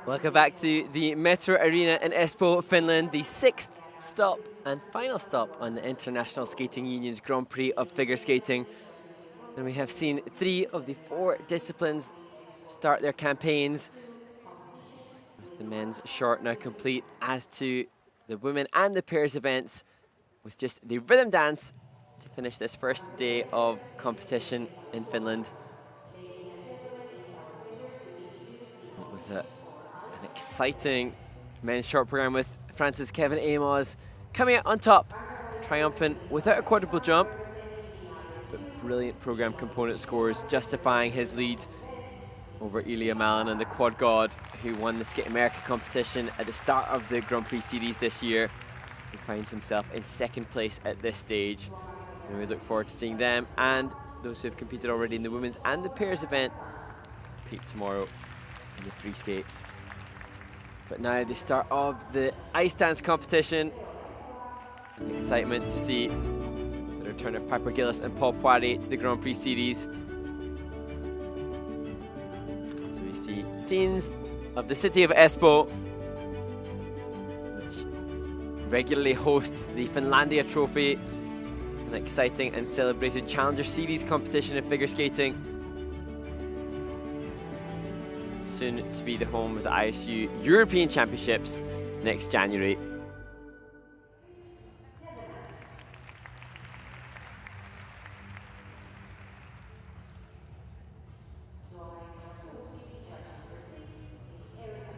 Welcome back to the Metro Arena in Espoo, Finland, the 6th stop and final stop on the International Skating Union's Grand Prix of figure skating. And we have seen 3 of the 4 disciplines start their campaigns, with the men's short now complete, as to the women and the pairs events, with just the rhythm dance to finish this first day of competition in Finland. It was an exciting men's short program with France's Kevin Amos coming out on top, triumphant without a quadruple jump, but brilliant program component scores justifying his lead over Ilya Malin and the quad god who won the Skate America competition at the start of the Grand Prix series this year. He finds himself in 2nd place at this stage, and we look forward to seeing them and those who have competed already in the women's and the pairs event compete tomorrow in the free skates. But now the start of the ice dance competition. And excitement to see the return of Piper Gilles and Paul Poirier to the Grand Prix series. So we see scenes of the city of Espoo, which regularly hosts the Finlandia Trophy, an exciting and celebrated Challenger Series competition in figure skating. Soon to be the home of the ISU European Championships next January.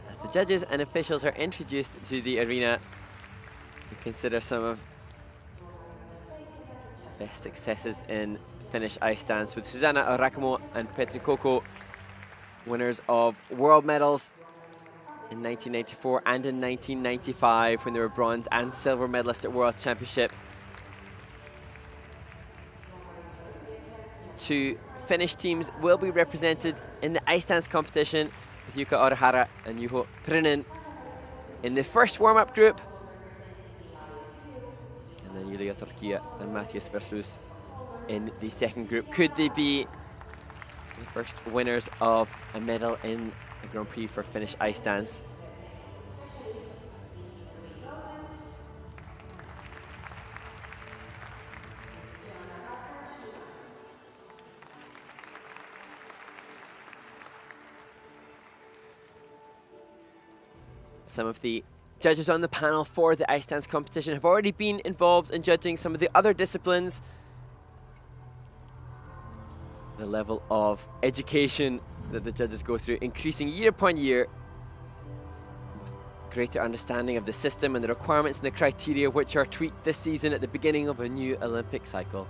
As the judges and officials are introduced to the arena, we consider some of the best successes in Finnish ice dance, with Susanna Rakamo and Petri Koko, winners of world medals in 1994 and in 1995 when they were bronze and silver medalists at World Championship. 2 Finnish teams will be represented in the ice dance competition, with Jukka Orihara and Juho Pirinen in the first warm-up group, and then Julia Turkkila and Mattias Versluis in the 2nd group. Could they be the first winners of a medal in a Grand Prix for Finnish ice dance? Some of the judges on the panel for the ice dance competition have already been involved in judging some of the other disciplines. The level of education that the judges go through increasing year upon year, with greater understanding of the system and the requirements and the criteria which are tweaked this season at the beginning of a new Olympic cycle.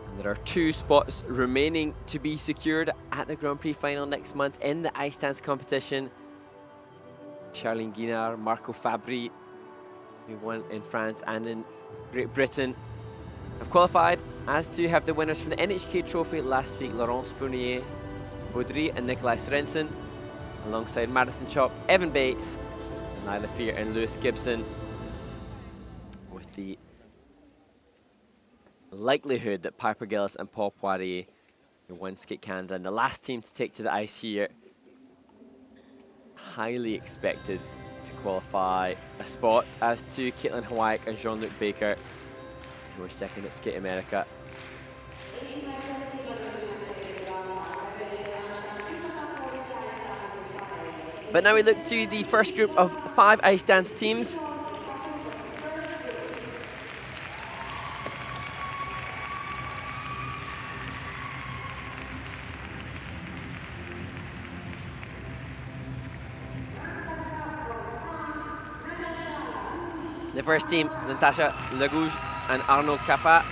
And there are 2 spots remaining to be secured at the Grand Prix final next month in the ice dance competition. Charlene Guinard, Marco Fabri, who won in France and in Great Britain, have qualified, as to have the winners from the NHK Trophy last week, Laurence Fournier, Baudry and Nikolai Sorensen, alongside Madison Chalk, Evan Bates, Nyla Fear and Lewis Gibson, with the likelihood that Piper Gilles and Paul Poirier, who won Skate Canada and the last team to take to the ice here, highly expected to qualify a spot, as to Caitlin Hawayek and Jean-Luc Baker, who were 2nd at Skate America. But now we look to the first group of 5 ice dance teams. The first team, Natasha Lagouge and Arnaud Caffa.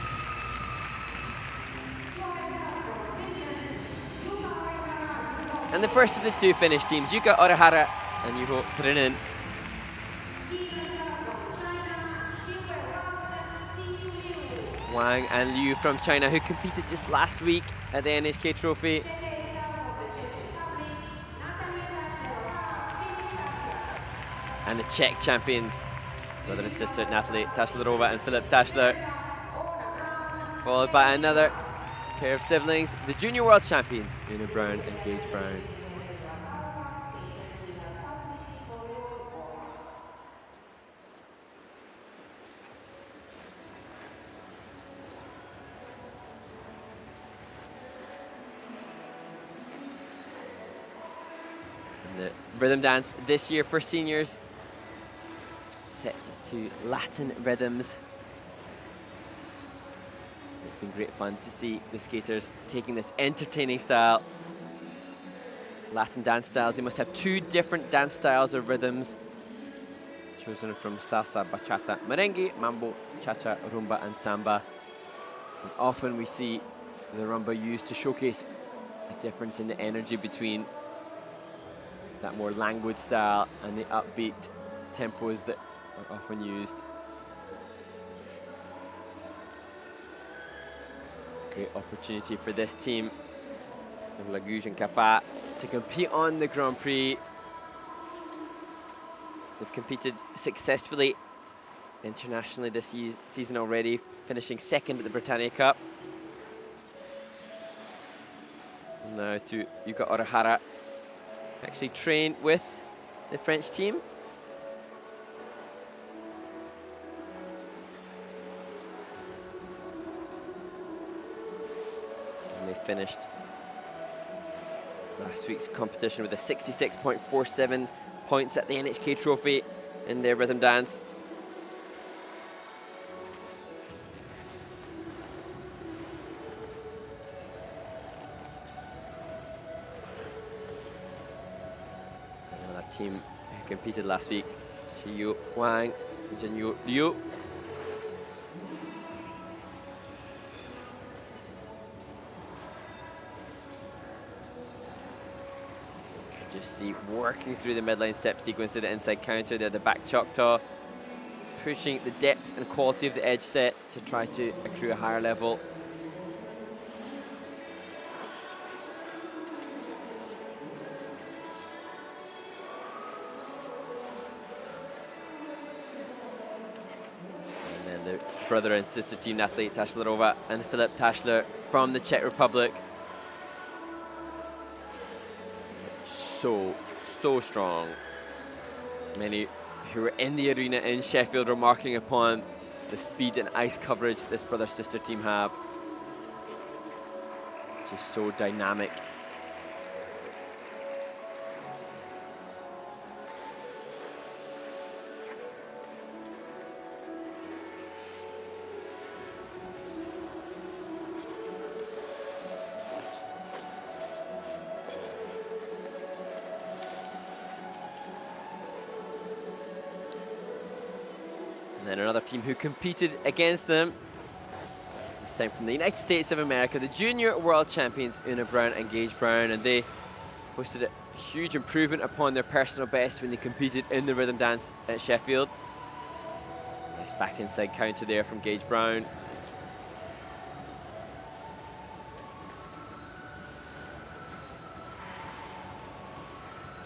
And the first of the 2 Finnish teams, Jukka Orihara and Juho Pirinen. Wang and Liu from China, who competed just last week at the NHK Trophy. And the Czech champions, Brother and sister Natalie Taschlerova and Philip Taschler. Followed by another pair of siblings, the junior world champions, Una Brown and Gage Brown. And the rhythm dance this year for seniors, set to Latin rhythms. It's been great fun to see the skaters taking this entertaining style. Latin dance styles, they must have 2 different dance styles or rhythms, chosen from salsa, bachata, merengue, mambo, cha-cha, rumba, and samba. And often we see the rumba used to showcase a difference in the energy between that more languid style and the upbeat tempos that are often used. Great opportunity for this team of Lagouge and Caffa to compete on the Grand Prix. They've competed successfully internationally this season already, finishing 2nd at the Britannia Cup. Now to Yuka Orihara, actually trained with the French team. And they finished last week's competition with a 66.47 points at the NHK Trophy in their rhythm dance. Another team who competed last week, Wang and Liu. Just see working through the midline step sequence to the inside counter there, the back Choctaw, pushing the depth and quality of the edge set to try to accrue a higher level. And then the brother and sister team, Natalie Taschlerova and Philip Taschler from the Czech Republic. So strong. Many who were in the arena in Sheffield remarking upon the speed and ice coverage this brother-sister team have. Just so dynamic. And then another team who competed against them, this time from the United States of America, the junior world champions Una Brown and Gage Brown, and they posted a huge improvement upon their personal best when they competed in the rhythm dance at Sheffield. Nice back inside counter there from Gage Brown.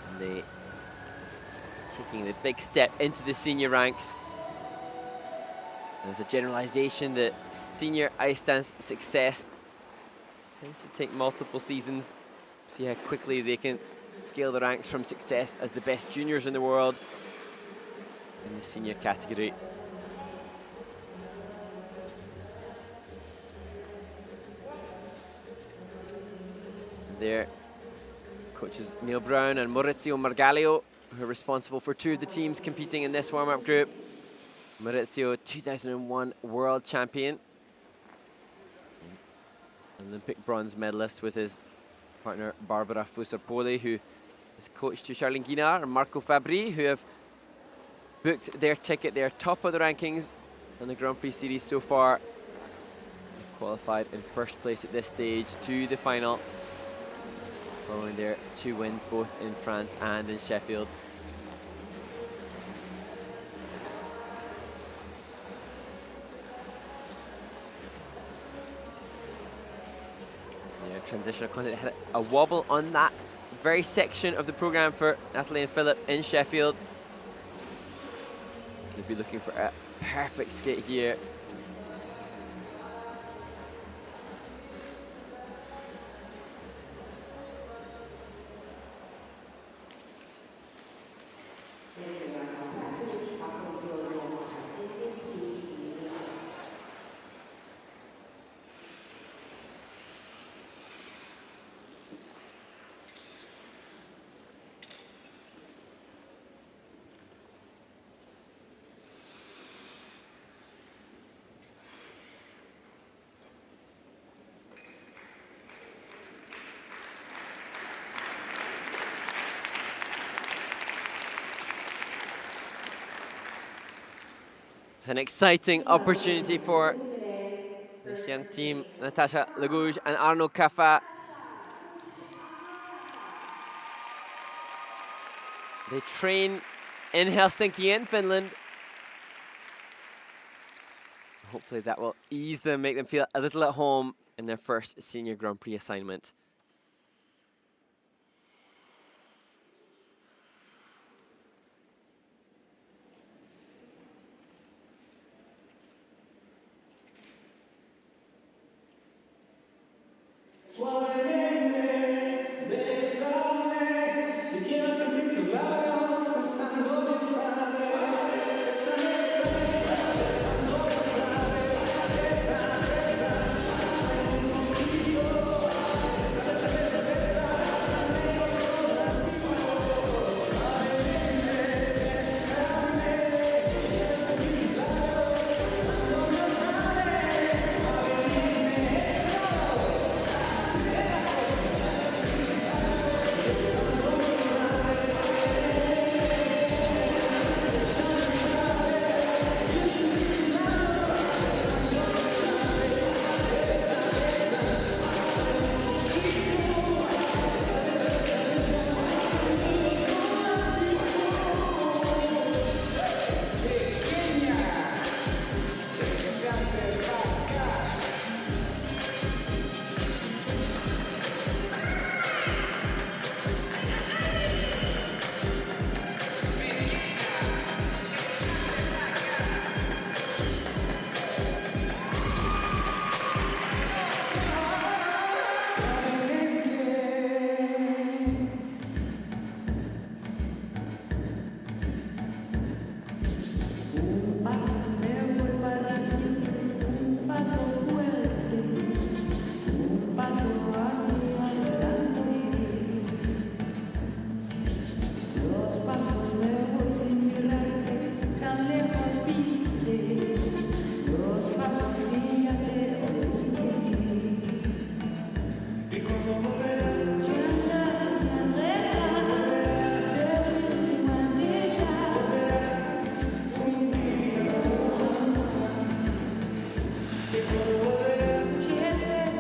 And they taking the big step into the senior ranks. There's a generalization that senior ice dance success tends to take multiple seasons. See how quickly they can scale the ranks from success as the best juniors in the world in the senior category. There, coaches Neil Brown and Maurizio Margalio, who are responsible for 2 of the teams competing in this warm-up group. Maurizio, 2001 world champion, Olympic bronze medalist with his partner Barbara Fusarpoli, who is coach to Charlene Guinard and Marco Fabri, who have booked their ticket. They are top of the rankings on the Grand Prix series so far. They've qualified in first place at this stage to the final, following their 2 wins both in France and in Sheffield. Transitional content had a wobble on that very section of the program for Natalie and Philip in Sheffield. The be looking for a perfect skate here. It's an exciting opportunity for this young team, Natasha Lagouge and Arno Caffa. They train in Helsinki in Finland. Hopefully that will ease them, make them feel a little at home in their first Senior Grand Prix assignment.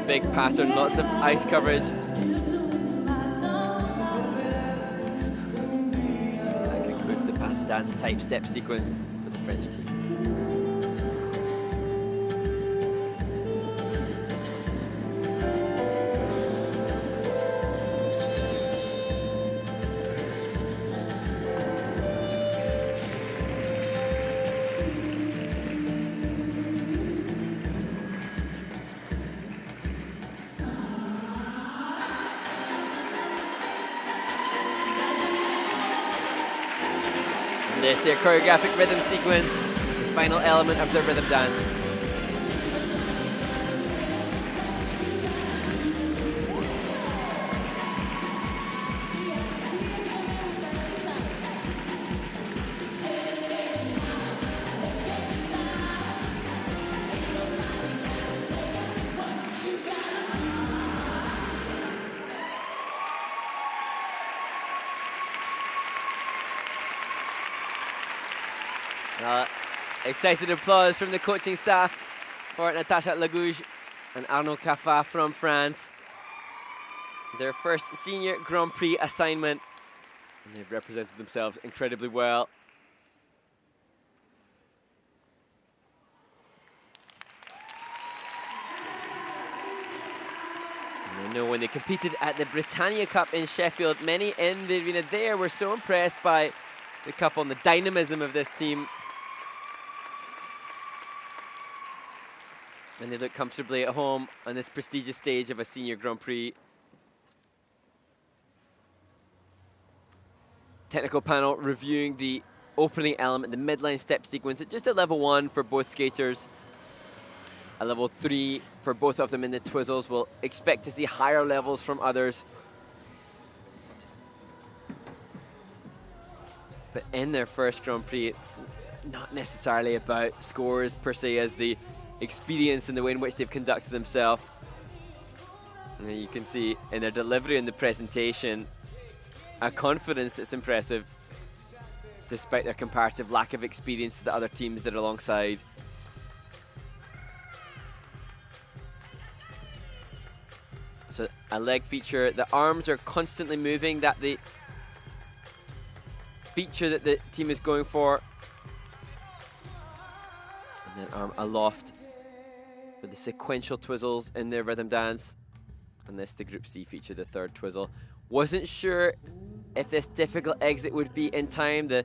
Big pattern, lots of ice coverage. That concludes the path dance type step sequence for the French team. Their choreographic rhythm sequence, the final element of their rhythm dance. Excited applause from the coaching staff for Natasha Lagouge and Arno Caffa from France. Their first Senior Grand Prix assignment, and they've represented themselves incredibly well. And I know when they competed at the Britannia Cup in Sheffield, many in the arena there were so impressed by the couple and the dynamism of this team. And they look comfortably at home on this prestigious stage of a senior Grand Prix. Technical panel reviewing the opening element, the midline step sequence, at just a level 1 for both skaters. A level 3 for both of them in the twizzles. We'll expect to see higher levels from others. But in their first Grand Prix, it's not necessarily about scores per se as the experience and the way in which they've conducted themselves. And you can see in their delivery and the presentation a confidence that's impressive despite their comparative lack of experience to the other teams that are alongside. So a leg feature, the arms are constantly moving, that the feature that the team is going for. And then arm aloft for the sequential twizzles in their rhythm dance. And this, the Group C feature, the third twizzle. Wasn't sure if this difficult exit would be in time. The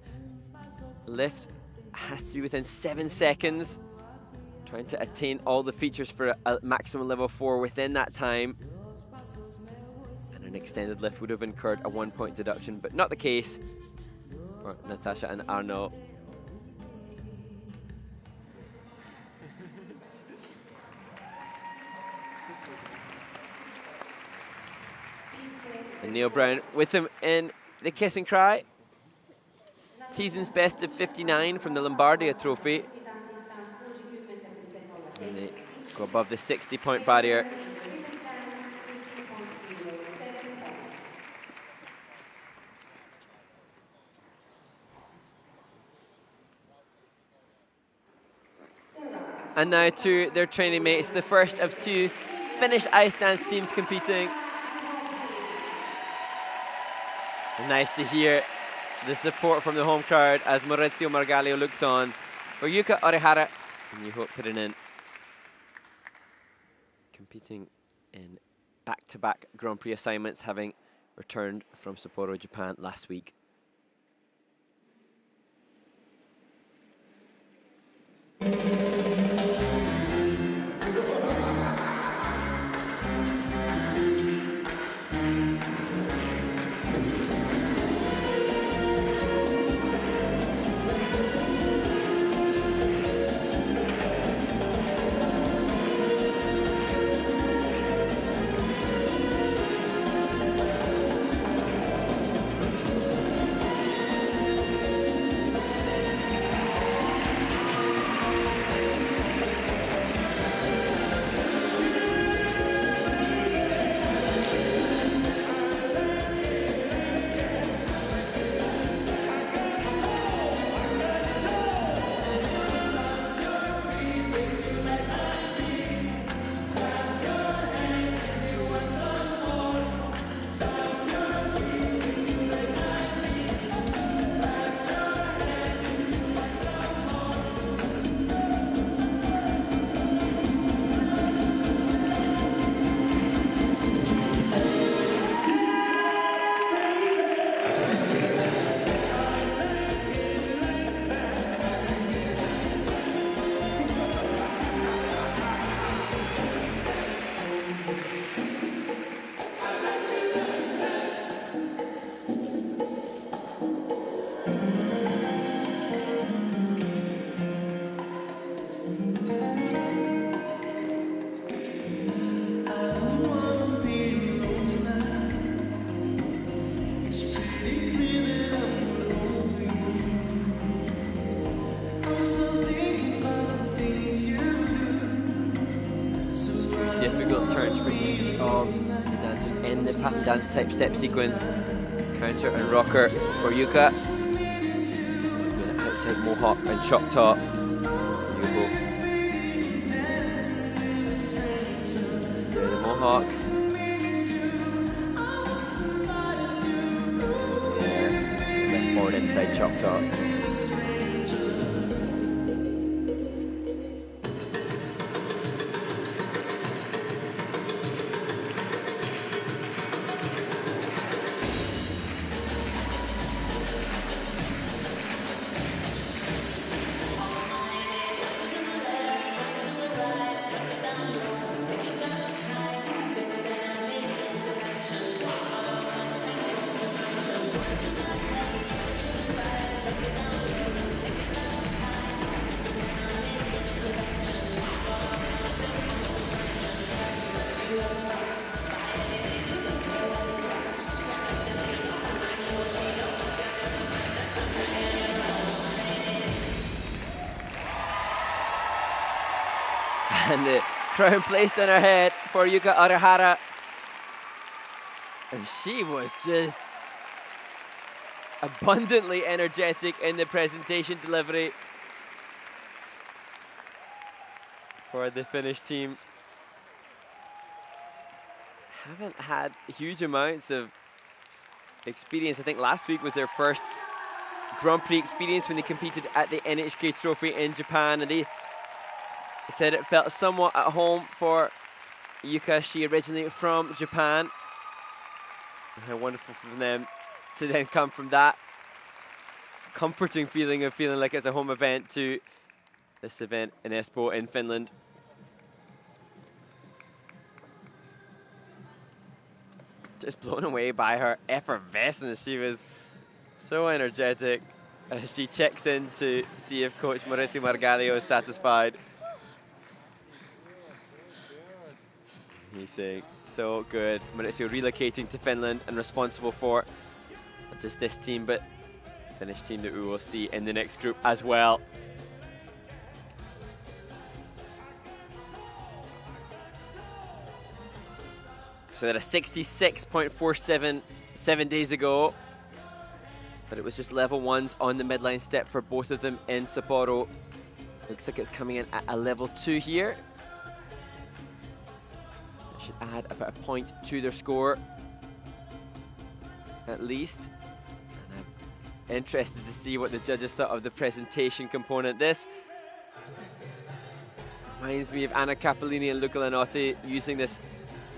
lift has to be within 7 seconds. Trying to attain all the features for a maximum level 4 within that time. And an extended lift would have incurred a 1-point deduction, but not the case for Natasha and Arno. And Neil Brown with him in the kiss and cry. Season's best of 59 from the Lombardia Trophy. And they go above the 60-point barrier. And now to their training mates, the first of 2 Finnish ice dance teams competing. And nice to hear the support from the home crowd as Maurizio Margalio looks on for Jukka Orihara and Juho Pirinen, competing in back-to-back Grand Prix assignments, having returned from Sapporo, Japan last week. Dance type step sequence, counter and rocker for Jukka. Doing an outside mohawk and chop top. Juho. The mohawk. Yeah, left forward inside chop top. And the crown placed on her head for Yuka Orihara. And she was just abundantly energetic in the presentation delivery for the Finnish team. Haven't had huge amounts of experience. I think last week was their first Grand Prix experience when they competed at the NHK Trophy in Japan, and they said it felt somewhat at home for Yuka. She originally from Japan. And how wonderful for them to then come from that comforting feeling of feeling like it's a home event to this event in Espoo in Finland. Just blown away by her effervescence. She was so energetic as she checks in to see if Coach Maurizio Margalio is satisfied. He's saying, so good. Maurizio relocating to Finland and responsible for not just this team, but the Finnish team that we will see in the next group as well. So that a 66.47 7 days ago, but it was just level ones on the midline step for both of them in Sapporo. Looks like it's coming in at a level 2 here. That should add about a point to their score, at least. And I'm interested to see what the judges thought of the presentation component. This reminds me of Anna Cappellini and Luca Lanotti using this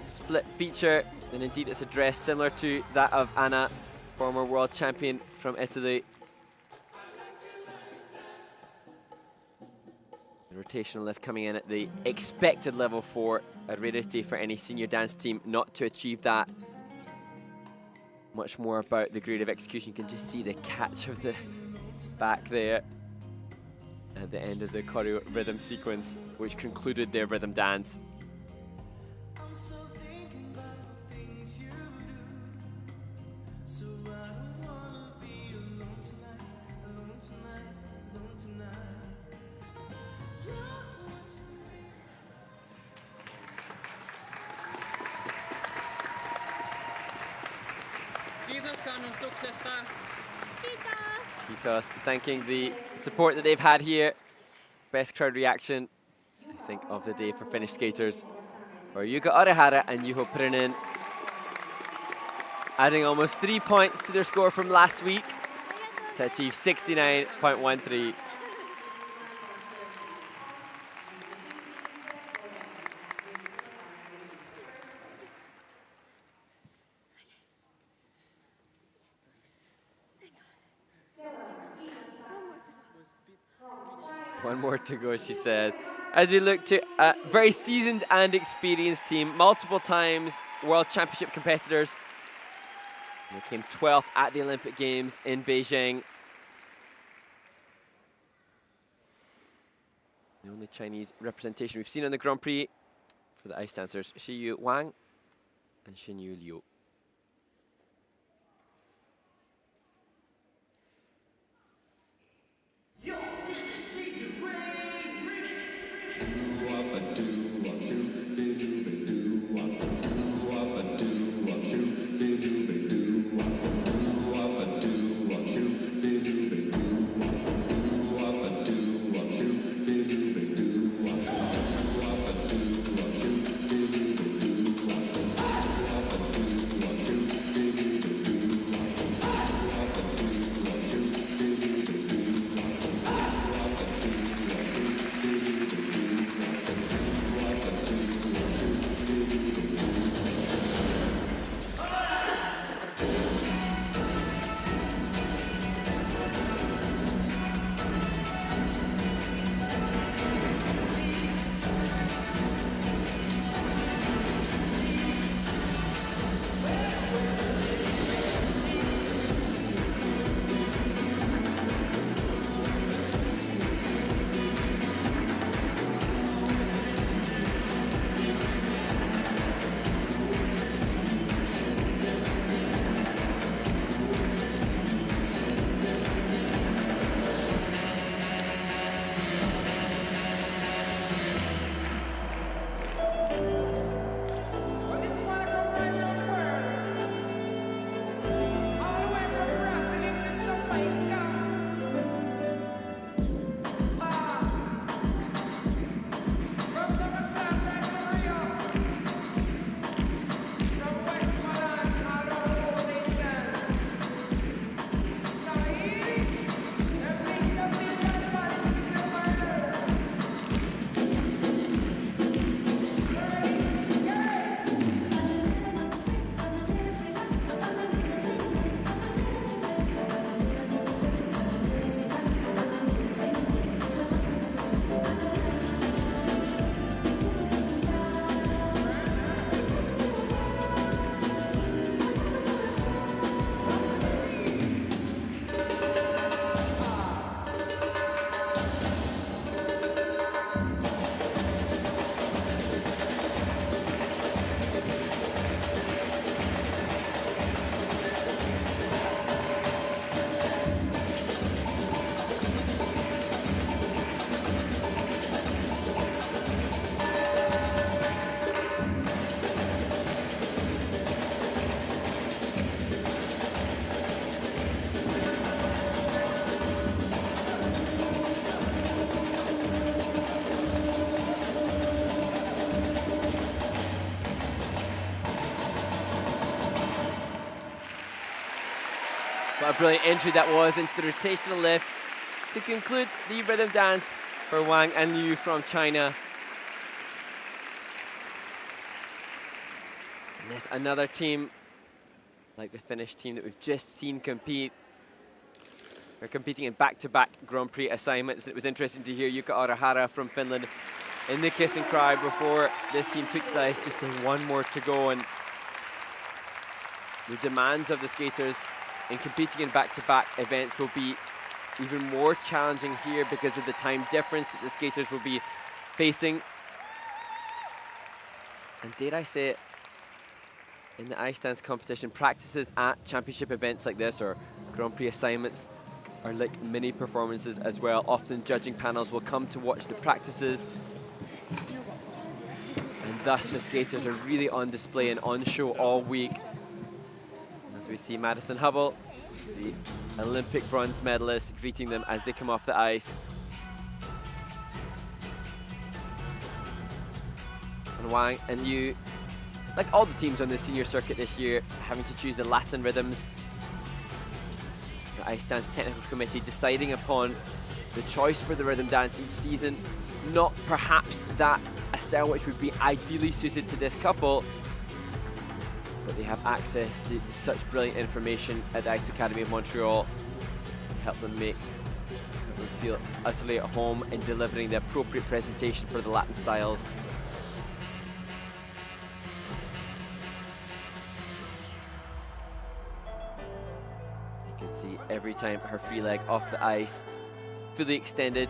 split feature, and indeed it's a dress similar to that of Anna, former world champion from Italy. The rotational lift coming in at the expected level 4, a rarity for any senior dance team not to achieve that. Much more about the grade of execution. You can just see the catch of the back there at the end of the choreo rhythm sequence, which concluded their rhythm dance. Kiitos. Thanking the support that they've had here. Best crowd reaction, I think, of the day for Finnish skaters. For Yuka Orihara and Juho Pirinen, adding almost 3 points to their score from last week to achieve 69.13. One more to go, she says. As we look to a very seasoned and experienced team, multiple times World Championship competitors. They came 12th at the Olympic Games in Beijing. The only Chinese representation we've seen on the Grand Prix for the ice dancers, Shiyu Wang and Xinyu Liu. What a brilliant entry that was into the rotational lift to conclude the rhythm dance for Wang and Liu from China. And there's another team, like the Finnish team that we've just seen compete. They're competing in back-to-back Grand Prix assignments. And it was interesting to hear Jukka Orihara from Finland in the kiss and cry before this team took to the ice, just saying one more to go. And the demands of the skaters in competing in back-to-back events will be even more challenging here because of the time difference that the skaters will be facing. And dare I say it, in the ice dance competition, practices at championship events like this or Grand Prix assignments are like mini performances as well. Often judging panels will come to watch the practices, and thus the skaters are really on display and on show all week. As we see Madison Hubble, the Olympic bronze medalist, greeting them as they come off the ice. And Wang and Liu, like all the teams on the senior circuit this year, having to choose the Latin rhythms. The Ice Dance Technical Committee deciding upon the choice for the rhythm dance each season. Not perhaps that a style which would be ideally suited to this couple, but they have access to such brilliant information at the Ice Academy of Montreal to help them feel utterly at home in delivering the appropriate presentation for the Latin styles. You can see every time her free leg off the ice, fully extended.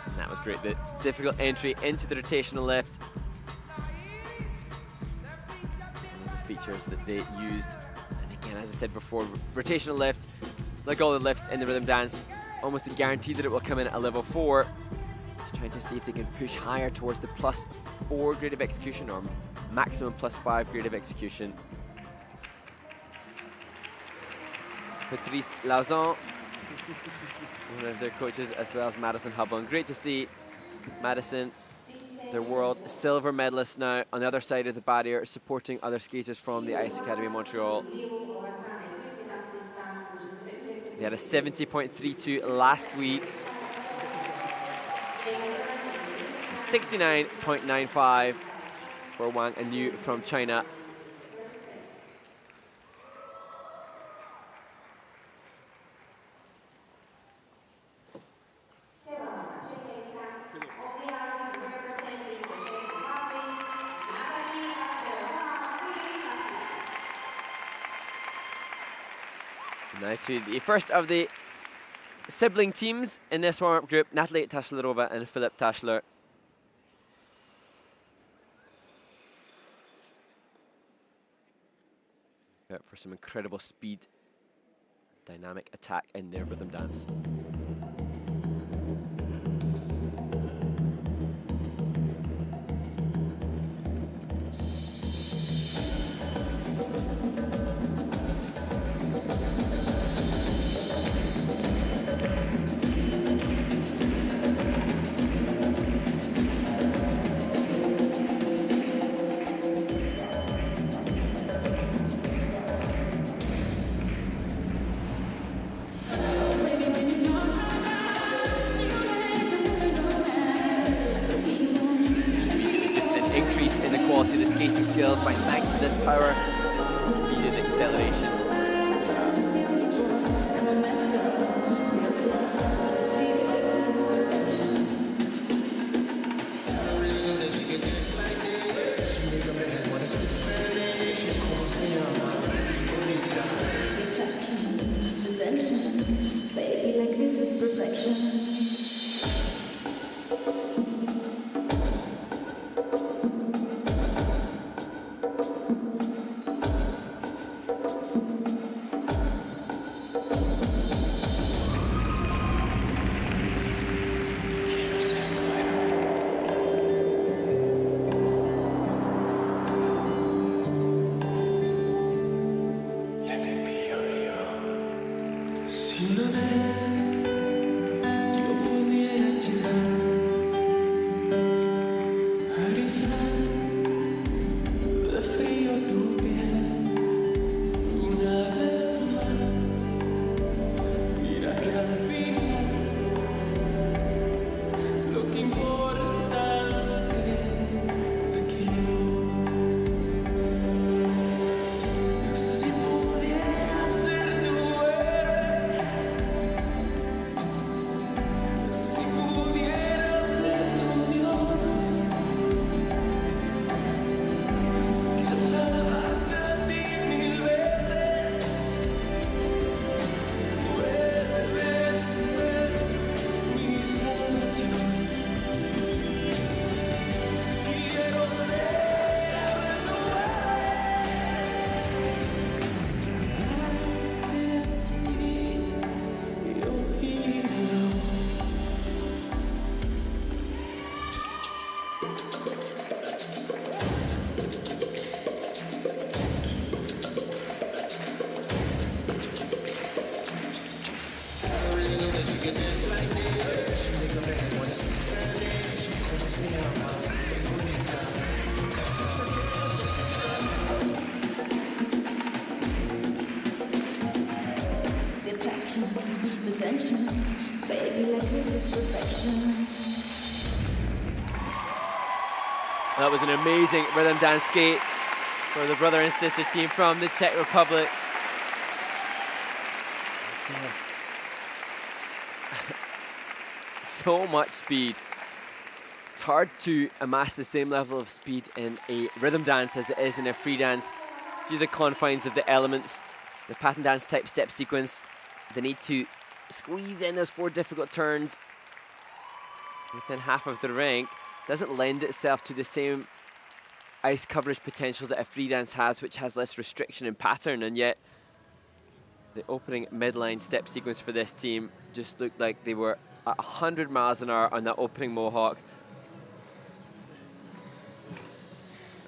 And that was great, the difficult entry into the rotational lift. One of the features that they used, and again, as I said before, rotational lift, like all the lifts in the rhythm dance, almost a guarantee that it will come in at a level 4. Just trying to see if they can push higher towards the +4 grade of execution or maximum +5 grade of execution. Patrice Lauzon, one of their coaches, as well as Madison Hubble. And great to see Madison, the world silver medalist, now on the other side of the barrier, supporting other skaters from the Ice Academy of Montreal. They had a 70.32 last week. So 69.95 for Wang and Liu from China. Now to the first of the sibling teams in this warm-up group, Natalie Taschlerova and Philip Taschler. Out for some incredible speed, dynamic attack in their rhythm dance. To the skating skills by thanks to this power, speed and acceleration. Baby, like this is perfection. perfection. That was an amazing rhythm dance skate for the brother and sister team from the Czech Republic. Just so much speed. It's hard to amass the same level of speed in a rhythm dance as it is in a free dance due to the confines of the elements, the pattern dance type step sequence, the need to squeeze in those 4 difficult turns within half of the ring doesn't lend itself to the same ice coverage potential that a free dance has, which has less restriction in pattern, and yet the opening midline step sequence for this team just looked like they were at 100 miles an hour on that opening mohawk.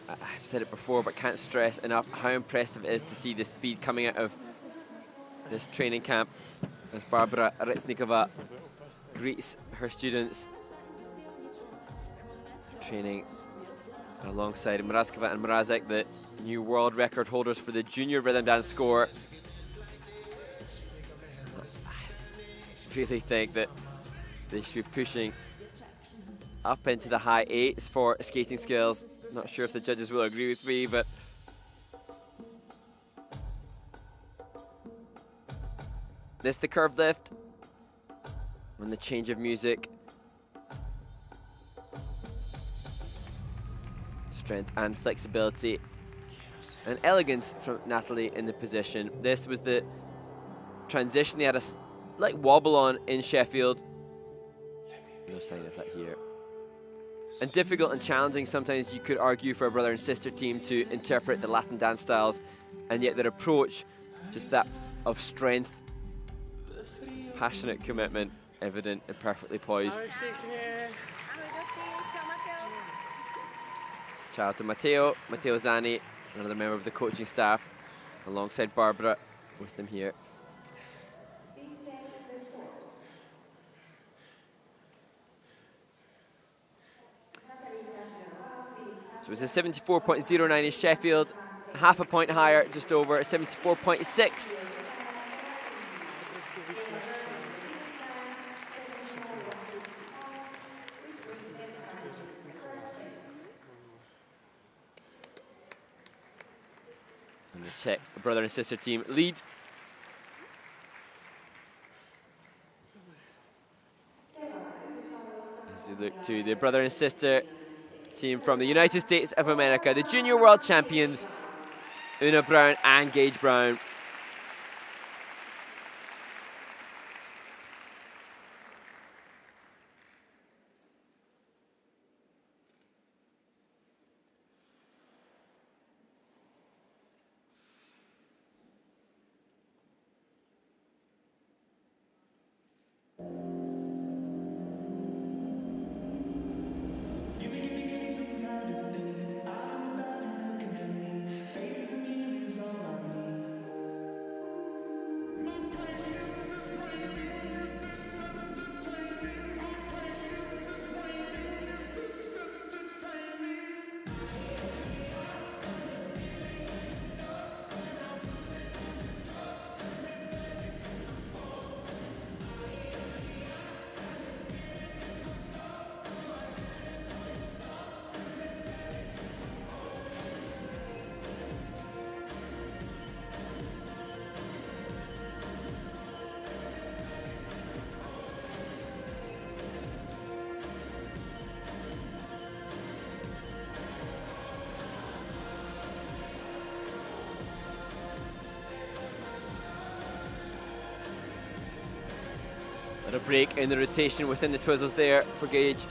I've said it before, but can't stress enough how impressive it is to see the speed coming out of this training camp as Barbara Ritsnikova greets her students, training alongside Mrazkova and Mrazek, the new world record holders for the junior rhythm dance score. I really think that they should be pushing up into the high 8s for skating skills. Not sure if the judges will agree with me, but this the curve lift and the change of music. Strength and flexibility and elegance from Natalie in the position. This was the transition they had a slight wobble on in Sheffield. No sign of that here. And difficult and challenging sometimes, you could argue, for a brother and sister team to interpret the Latin dance styles, and yet their approach, just that of strength, passionate commitment, evident and perfectly poised. Ciao to Matteo Zani, another member of the coaching staff, alongside Barbara with them here. So it's a 74.09 in Sheffield, half a point higher, just over 74.6. And the Czech brother and sister team lead. As we look to the brother and sister team from the United States of America, the junior world champions, Una Brown and Gage Brown. A break in the rotation within the twizzles there for Gage.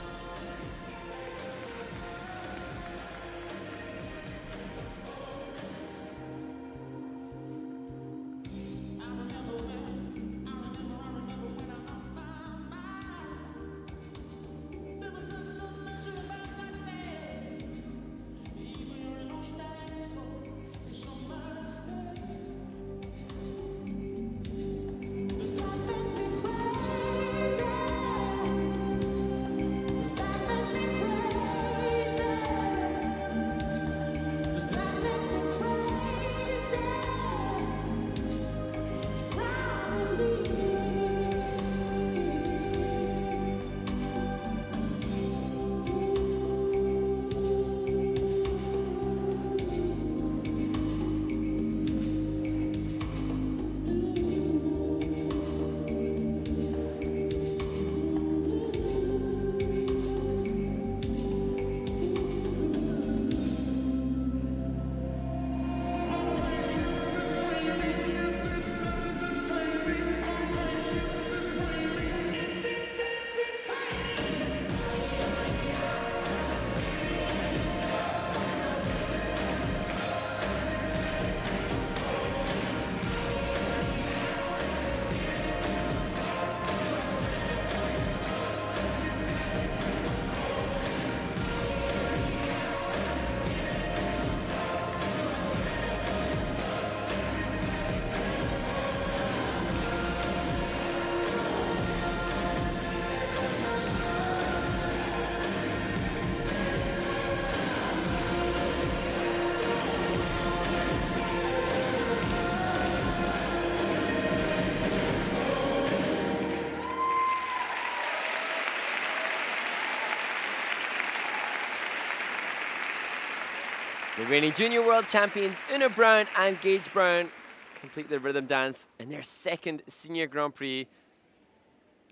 The reigning junior world champions Una Brown and Gage Brown complete their rhythm dance in their second senior Grand Prix,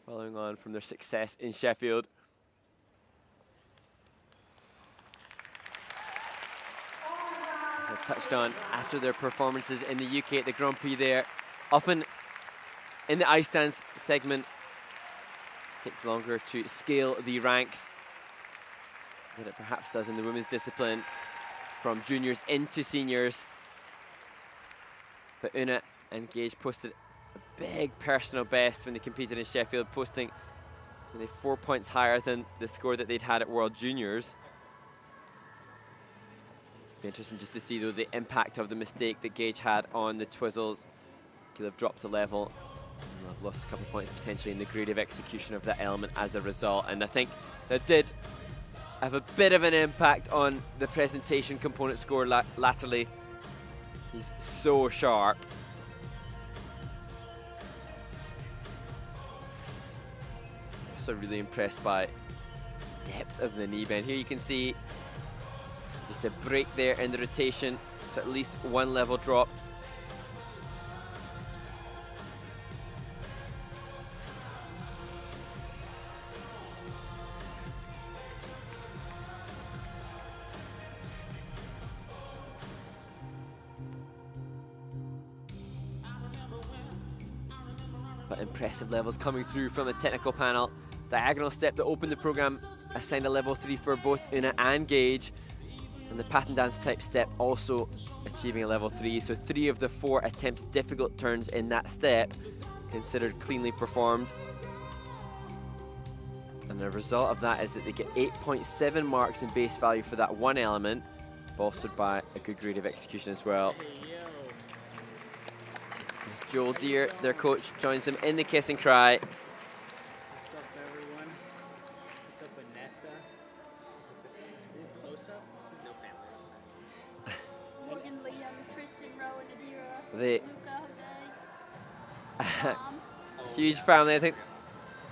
following on from their success in Sheffield. As I touched on, after their performances in the UK at the Grand Prix there, often in the ice dance segment, it takes longer to scale the ranks than it perhaps does in the women's discipline, from juniors into seniors. But Una and Gage posted a big personal best when they competed in Sheffield, posting nearly 4 points higher than the score that they'd had at World Juniors. Be interesting just to see, though, the impact of the mistake that Gage had on the twizzles. Could have dropped a level. And I've lost a couple of points potentially in the grade of execution of that element as a result. And I think that did have a bit of an impact on the presentation component score laterally. He's so sharp. Also really impressed by depth of the knee bend. Here you can see just a break there in the rotation, so at least one level dropped. But impressive levels coming through from the technical panel. Diagonal step that opened the program assigned a level 3 for both Una and Gage. And the pattern dance type step also achieving a level 3. So 3 of the 4 attempted difficult turns in that step considered cleanly performed. And the result of that is that they get 8.7 marks in base value for that one element, bolstered by a good grade of execution as well. As Joel Deere, their coach, joins them in the kiss and cry. What's up, everyone? What's up, Vanessa? Close up? No families. Morgan, Liam, Tristan, Rowan, Adira, The Luca, Jose, Tom. huge family. I think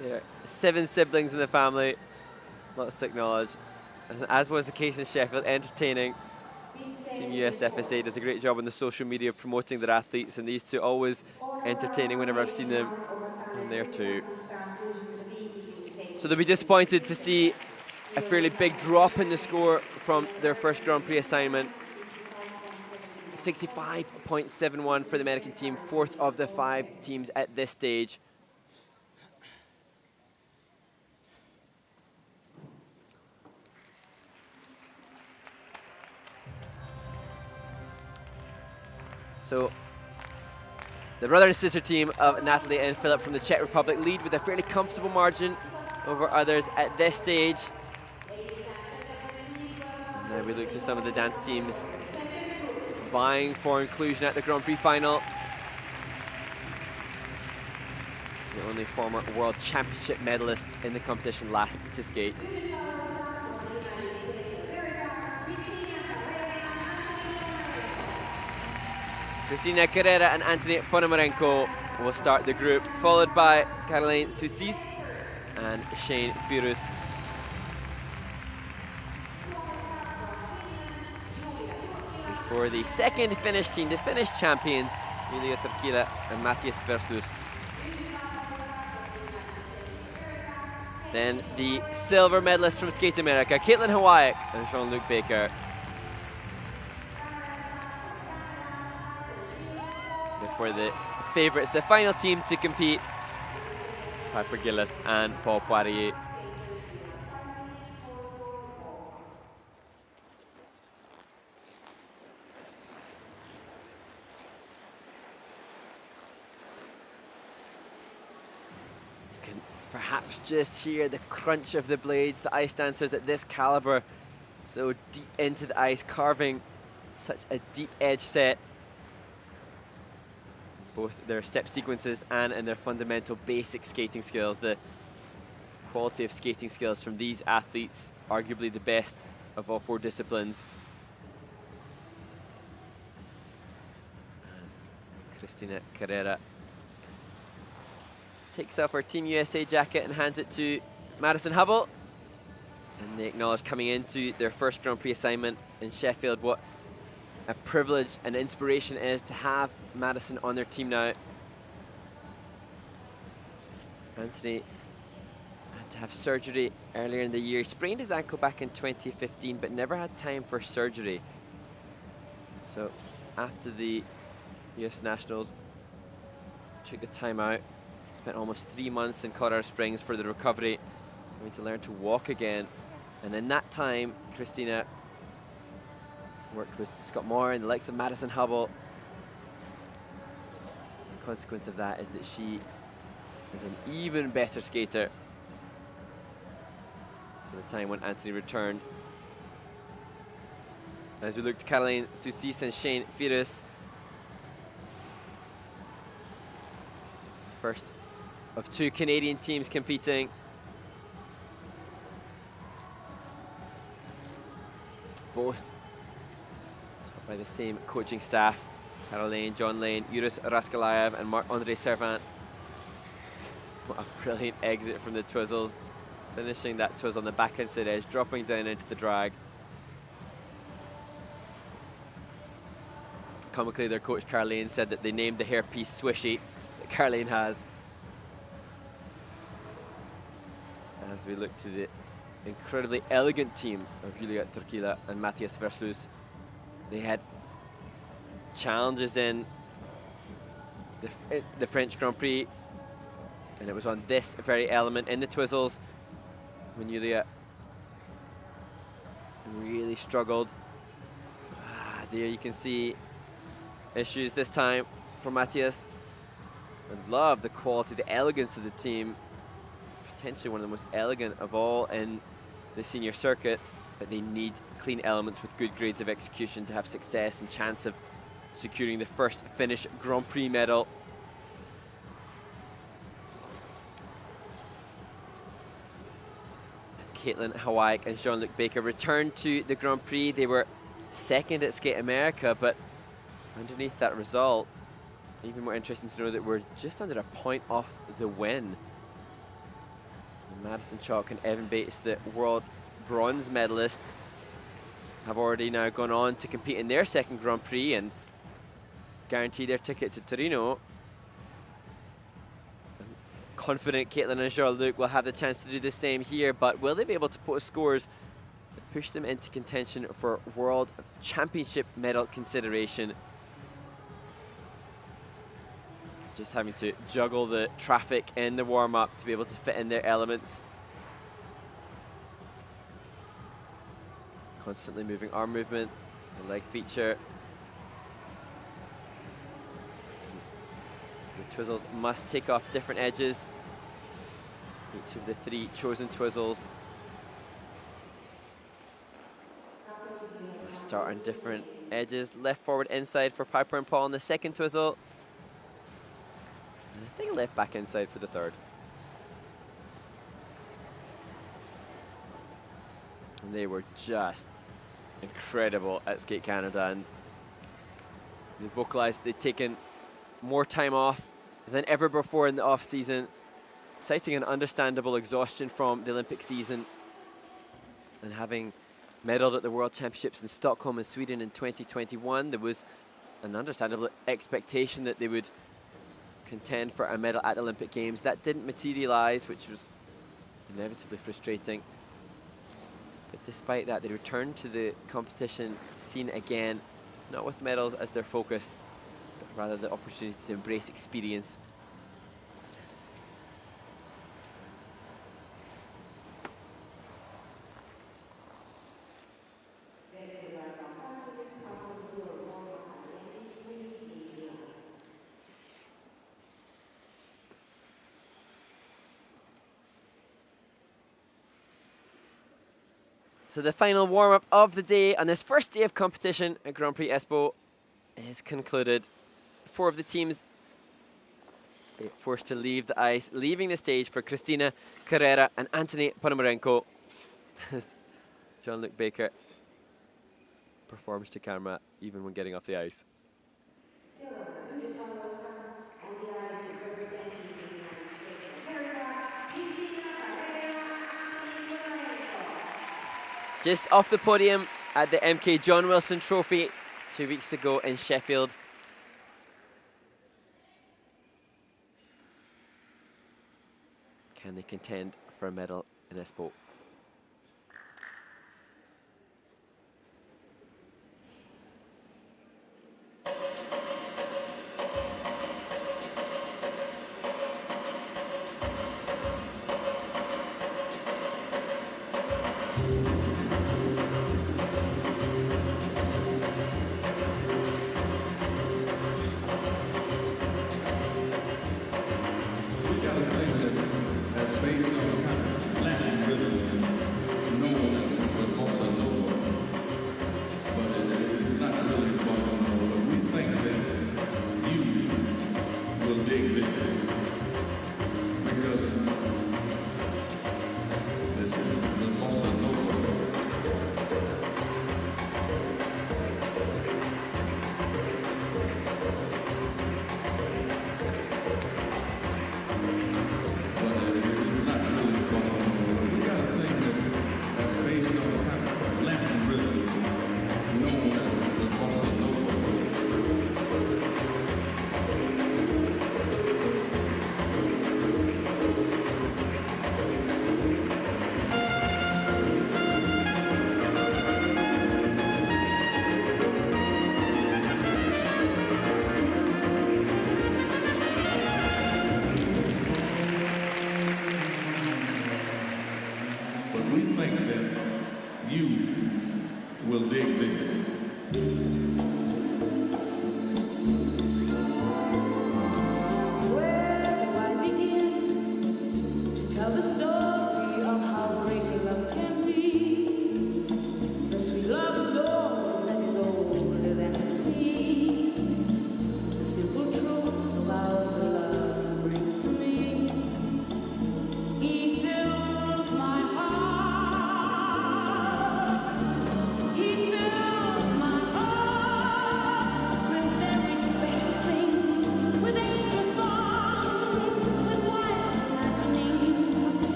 there are 7 siblings in the family. Lots to acknowledge. And as was the case in Sheffield, entertaining. Team USFSA does a great job on the social media promoting their athletes, and these two always entertaining whenever I've seen them on there too. So they'll be disappointed to see a fairly big drop in the score from their first Grand Prix assignment. 65.71 for the American team, 4th of the 5 teams at this stage. So the brother and sister team of Natalie and Philip from the Czech Republic lead with a fairly comfortable margin over others at this stage. And now we look to some of the dance teams vying for inclusion at the Grand Prix final. The only former World Championship medalists in the competition last to skate. Carreira and Ponomarenko will start the group, followed by Caroline Soucisse and Shane Firus. For the second Finnish team, the Finnish champions, Turkkila and Versluis. Then the silver medalist from Skate America, Hawayek and Jean-Luc Baker. For the favourites, the final team to compete, Piper Gilles and Paul Poirier. You can perhaps just hear the crunch of the blades, the ice dancers at this caliber, so deep into the ice, carving such a deep edge set. Both their step sequences and in their fundamental basic skating skills. The quality of skating skills from these athletes, arguably the best of all 4 disciplines. As Carreira takes off her Team USA jacket and hands it to Madison Hubble. And they acknowledge coming into their first Grand Prix assignment in Sheffield what a privilege and inspiration it is to have Madison on their team now. Anthony had to have surgery earlier in the year. He sprained his ankle back in 2015, but never had time for surgery. So after the US Nationals, took the time out, spent almost 3 months in Colorado Springs for the recovery, having to learn to walk again. And in that time, Christina worked with Scott Moore and the likes of Madison Hubble. The consequence of that is that she is an even better skater for the time when Anthony returned. As we look to Caroline Soucisse and Firus, first of 2 Canadian teams competing. Both taught by the same coaching staff, Carol Lane, John Lane, Yuris Raskalaev and Marc-Andre Servant. What a brilliant exit from the Twizzles, finishing that twizzle on the back inside edge, dropping down into the drag. Comically, their coach Caroline said that they named the hairpiece Swishy that Caroline has. As we look to the incredibly elegant team of Julia Turkkila and Matthias Versluis. They had challenges in the French Grand Prix, and it was on this very element in the Twizzles when Julia really struggled. There you can see issues this time for Matthias. I love the quality, the elegance of the team. Potentially one of the most elegant of all in the senior circuit, but they need clean elements with good grades of execution to have success and chance of securing the first Finnish Grand Prix medal. Caitlin Hawayek and Jean-Luc Baker returned to the Grand Prix. They were second at Skate America, but underneath that result, even more interesting to know that we're just under a point off the win. Madison Chalk and Evan Bates, the world bronze medalists, have already now gone on to compete in their second Grand Prix and guarantee their ticket to Torino. I'm confident Caitlin and Jean-Luc will have the chance to do the same here, but will they be able to post scores that push them into contention for World Championship medal consideration? Just having to juggle the traffic in the warm-up to be able to fit in their elements. Constantly moving arm movement, the leg feature. The Twizzles must take off different edges. Each of the 3 chosen Twizzles start on different edges. Left, forward, inside for Piper and Paul on the second Twizzle. And I think left back inside for the third. And they were just incredible at Skate Canada, and they vocalized they'd taken more time off than ever before in the off season, citing an understandable exhaustion from the Olympic season and having medaled at the World Championships in Stockholm and Sweden in 2021. There was an understandable expectation that they would contend for a medal at the Olympic Games. That didn't materialize, which was inevitably frustrating. But despite that, they returned to the competition scene again, not with medals as their focus, but rather the opportunity to embrace experience. So the final warm-up of the day on this first day of competition at Grand Prix Espoo is concluded. 4 of the teams forced to leave the ice, leaving the stage for Christina, Carreira and Anthony Ponomarenko as Jean-Luc Baker performs to camera even when getting off the ice. Just off the podium at the MK John Wilson Trophy 2 weeks ago in Sheffield. Can they contend for a medal in Espoo?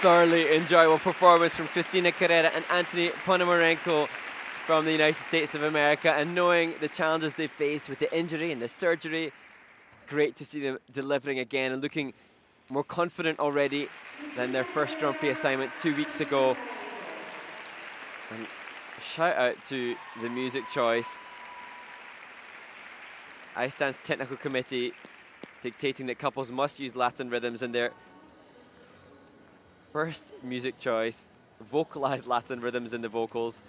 Thoroughly enjoyable performance from Christina Carreira and Anthony Ponomarenko from the United States of America, and knowing the challenges they face with the injury and the surgery, great to see them delivering again and looking more confident already than their first Grand Prix assignment 2 weeks ago. And shout out to the music choice. Iceland's technical committee dictating that couples must use Latin rhythms in their first music choice, vocalized Latin rhythms in the vocals,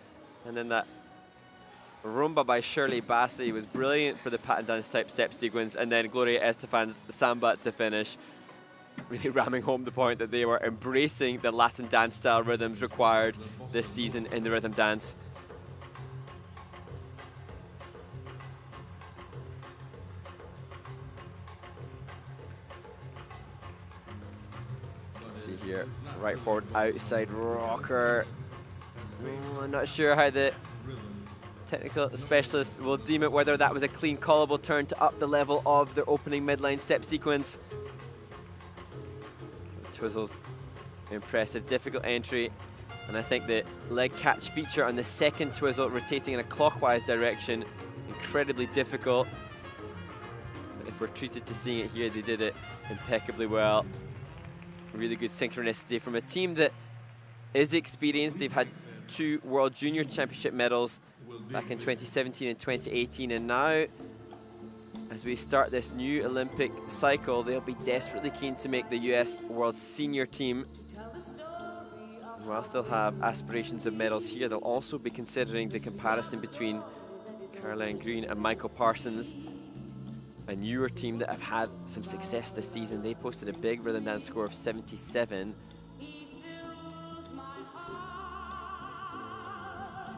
and then that rumba by Shirley Bassey was brilliant for the pattern dance type step sequence, and then Gloria Estefan's samba to finish, really ramming home the point that they were embracing the Latin dance style rhythms required this season in the rhythm dance. See here, right forward, outside rocker. I'm not sure how the technical specialists will deem it, whether that was a clean callable turn to up the level of their opening midline step sequence. Twizzles, impressive, difficult entry. And I think the leg catch feature on the second twizzle, rotating in a clockwise direction, incredibly difficult. But if we're treated to seeing it here, they did it impeccably well. Really good synchronicity from a team that is experienced. They've had 2 World Junior Championship medals back in 2017 and 2018, and now As we start this new Olympic cycle, they'll be desperately keen to make the US World Senior team. And whilst they'll have aspirations of medals here, they'll also be considering the comparison between Caroline Green and Michael Parsons, a newer team that have had some success this season. They posted a big rhythm dance score of 77.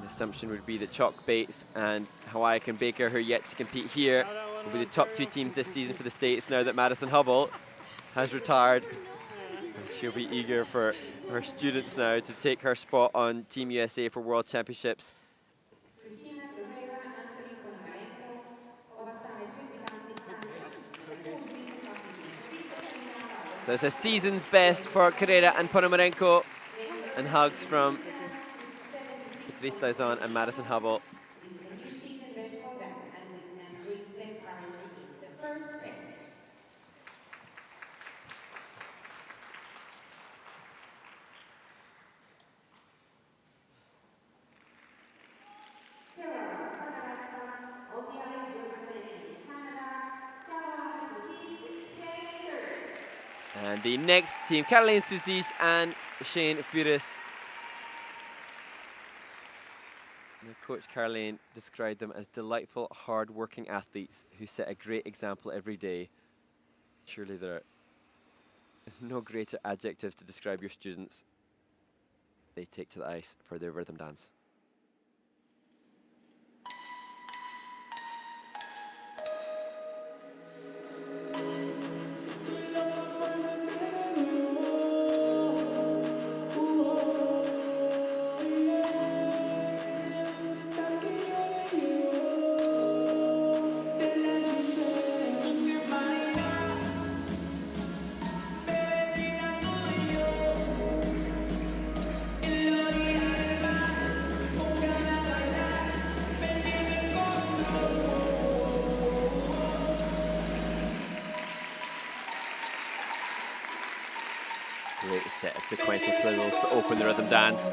The assumption would be that Chalk Bates and Hawayek and Baker, who are yet to compete here, will be the top 2 teams this season for the States now that Madison Hubble has retired. And she'll be eager for her students now to take her spot on Team USA for World Championships. So it's a season's best for Carreira and Ponomarenko, and hugs from Patrice Lauzon and Madison Hubble. And the next team, Caroline Soucisse and Shane Firus. Their coach Caroline described them as delightful, hard-working athletes who set a great example every day. Surely there is no greater adjective to describe your students. They take to the ice for their rhythm dance. Great set of sequential twizzles to open the rhythm dance.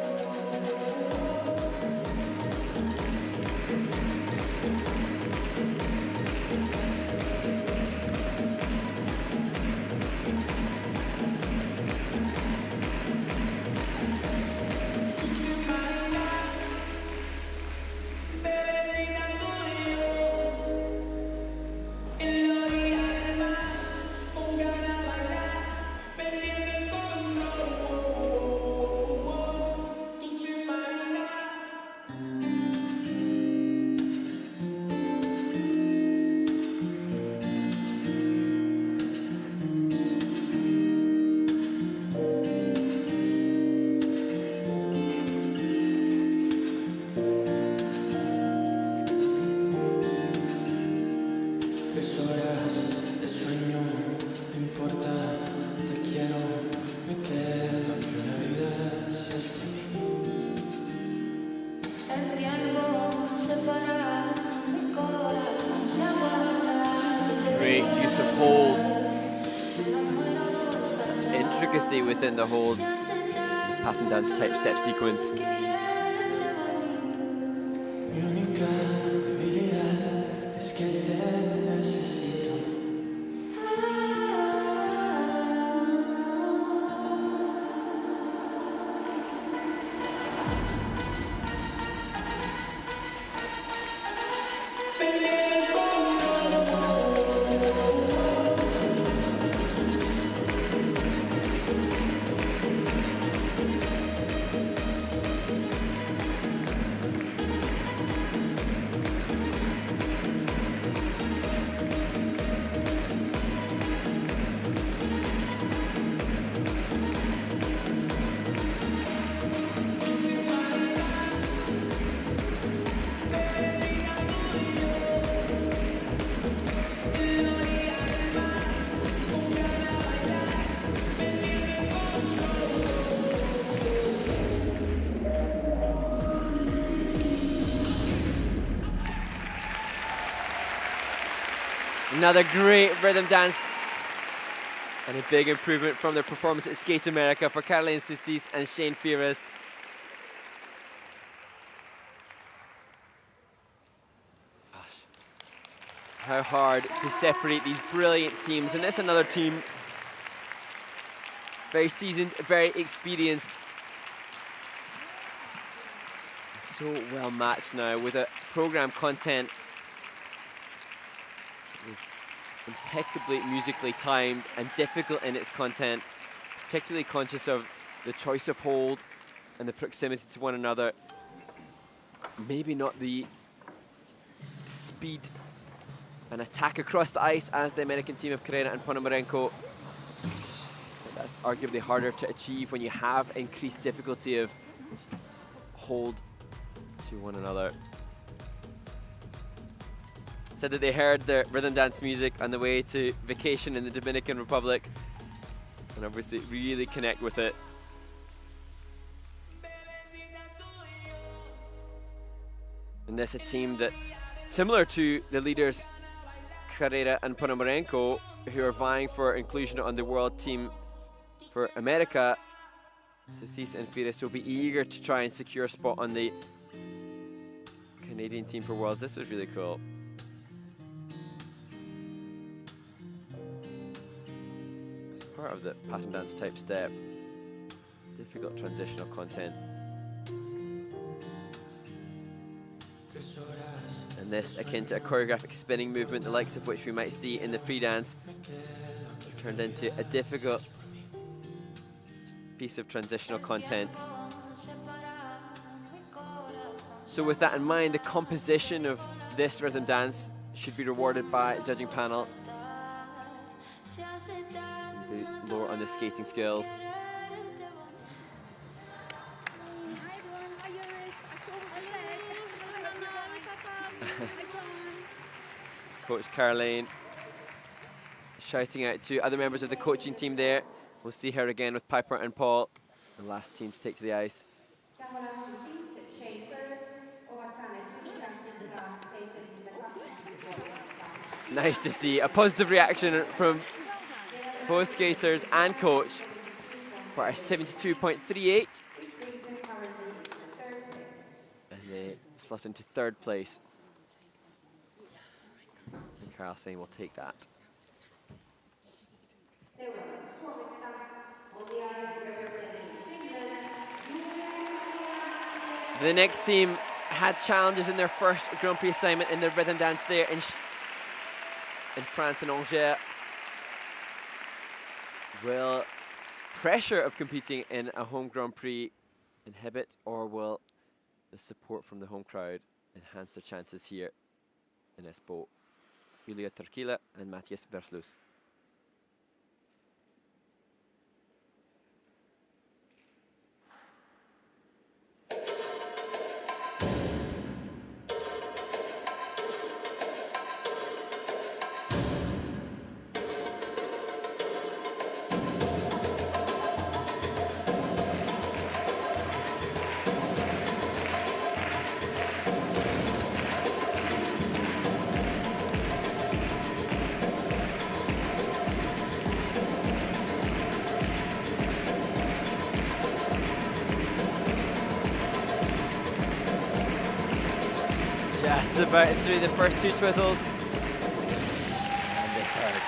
Use of hold, such intricacy within the hold, pattern dance type step sequence. Another great rhythm dance and a big improvement from their performance at Skate America for Caroline Soucisse and Shane Firus. how hard to separate these brilliant teams. And that's another team, very seasoned, very experienced. So well matched now with a program content that is impeccably musically timed and difficult in its content, particularly conscious of the choice of hold and the proximity to one another. Maybe not the speed and attack across the ice as the American team of Carreira and Ponomarenko. But that's arguably harder to achieve when you have increased difficulty of hold to one another. Said that they heard the rhythm dance music on the way to vacation in the Dominican Republic and obviously really connect with it. And this is a team that, similar to the leaders Carreira and Ponomarenko, who are vying for inclusion on the world team for America, Soucisse and Firus will be eager to try and secure a spot on the Canadian team for Worlds. This was really cool. It's part of the pattern dance type step. Difficult transitional content. And this akin to a choreographic spinning movement, the likes of which we might see in the free dance, turned into a difficult piece of transitional content. So with that in mind, the composition of this rhythm dance should be rewarded by a judging panel. The lower on the skating skills. Hi everyone, hi Iris. I saw what you said. Hi John. Coach Caroline shouting out to other members of the coaching team there. We'll see her again with Piper and Paul, the last team to take to the ice. Nice to see a positive reaction from both skaters and coach for a 72.38. And they slot into third place. And Carl saying we'll take that. The next team had challenges in their first Grand Prix assignment in the rhythm dance there in France and Angers. Will pressure of competing in a home Grand Prix inhibit, or will the support from the home crowd enhance their chances here in Espoo? Turkkila and Versluis. Just about through the first two twizzles. And the third.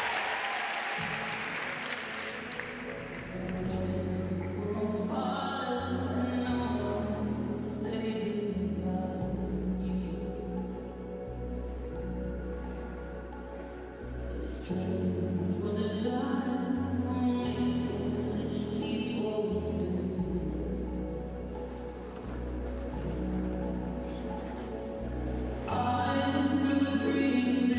I remember dreams.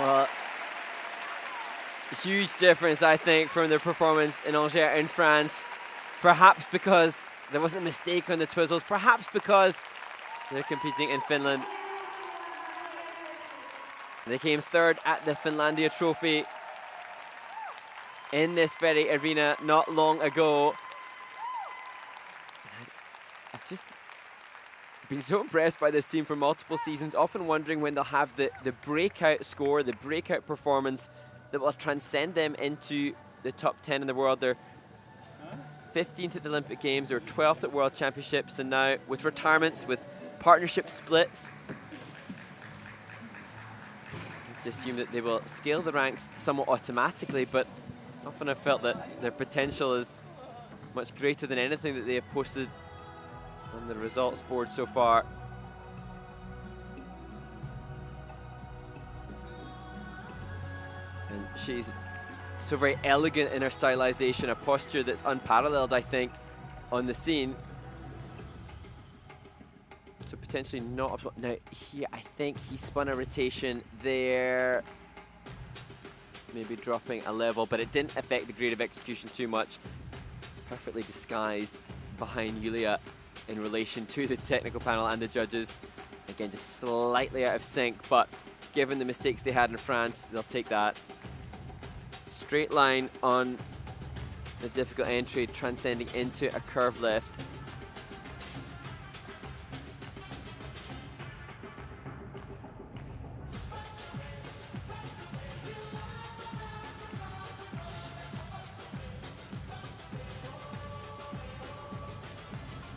Well, huge difference, I think, from their performance in Angers in France. Perhaps because there wasn't a mistake on the twizzles, perhaps because they're competing in Finland. They came third at the Finlandia Trophy in this very arena not long ago. I've just been so impressed by this team for multiple seasons, often wondering when they'll have the breakout score, the breakout performance that will transcend them into the top 10 in the world. They're 15th at the Olympic Games, they're 12th at World Championships, and now with retirements, with partnership splits, to assume that they will scale the ranks somewhat automatically, but often I've felt that their potential is much greater than anything that they have posted on the results board so far. And she's so very elegant in her stylization, a posture that's unparalleled, I think, on the scene. So potentially not. Now here, I think he spun a rotation there, maybe dropping a level, but it didn't affect the grade of execution too much. Perfectly disguised behind Yulia in relation to the technical panel and the judges. Again, just slightly out of sync, but given the mistakes they had in France, they'll take that. Straight line on the difficult entry, transcending into a curve lift.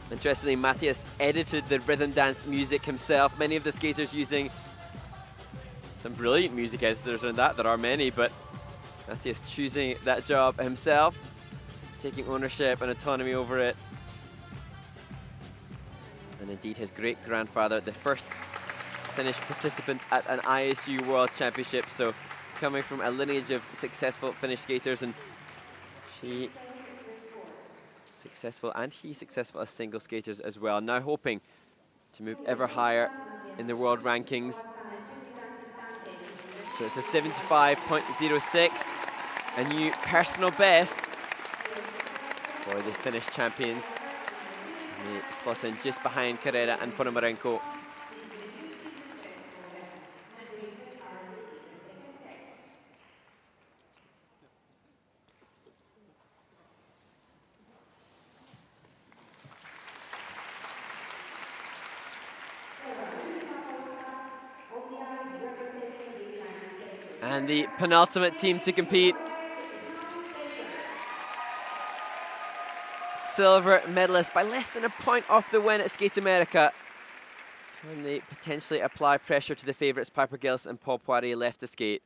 Interestingly, Matthias edited the rhythm dance music himself. Many of the skaters using some brilliant music editors on that. There are many, but Matthias choosing that job himself, taking ownership and autonomy over it. And indeed, his great-grandfather, the first Finnish participant at an ISU World Championship. So coming from a lineage of successful Finnish skaters, and she successful, and he successful as single skaters as well. Now hoping to move ever higher in the world rankings. So it's a 75.06, a new personal best for the Finnish champions. And they slot in just behind Carreira and Ponomarenko. And the penultimate team to compete. Silver medalist by less than a point off the win at Skate America. Can they potentially apply pressure to the favourites, Piper Gilles and Paul Poirier, left to skate?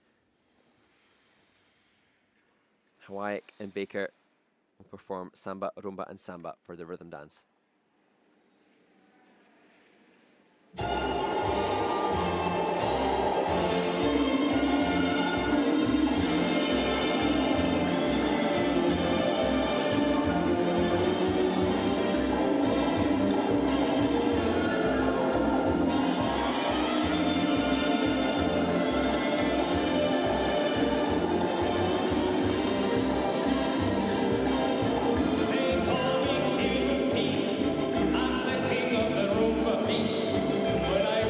Hawayek and Baker will perform samba, rumba and samba for the rhythm dance. When I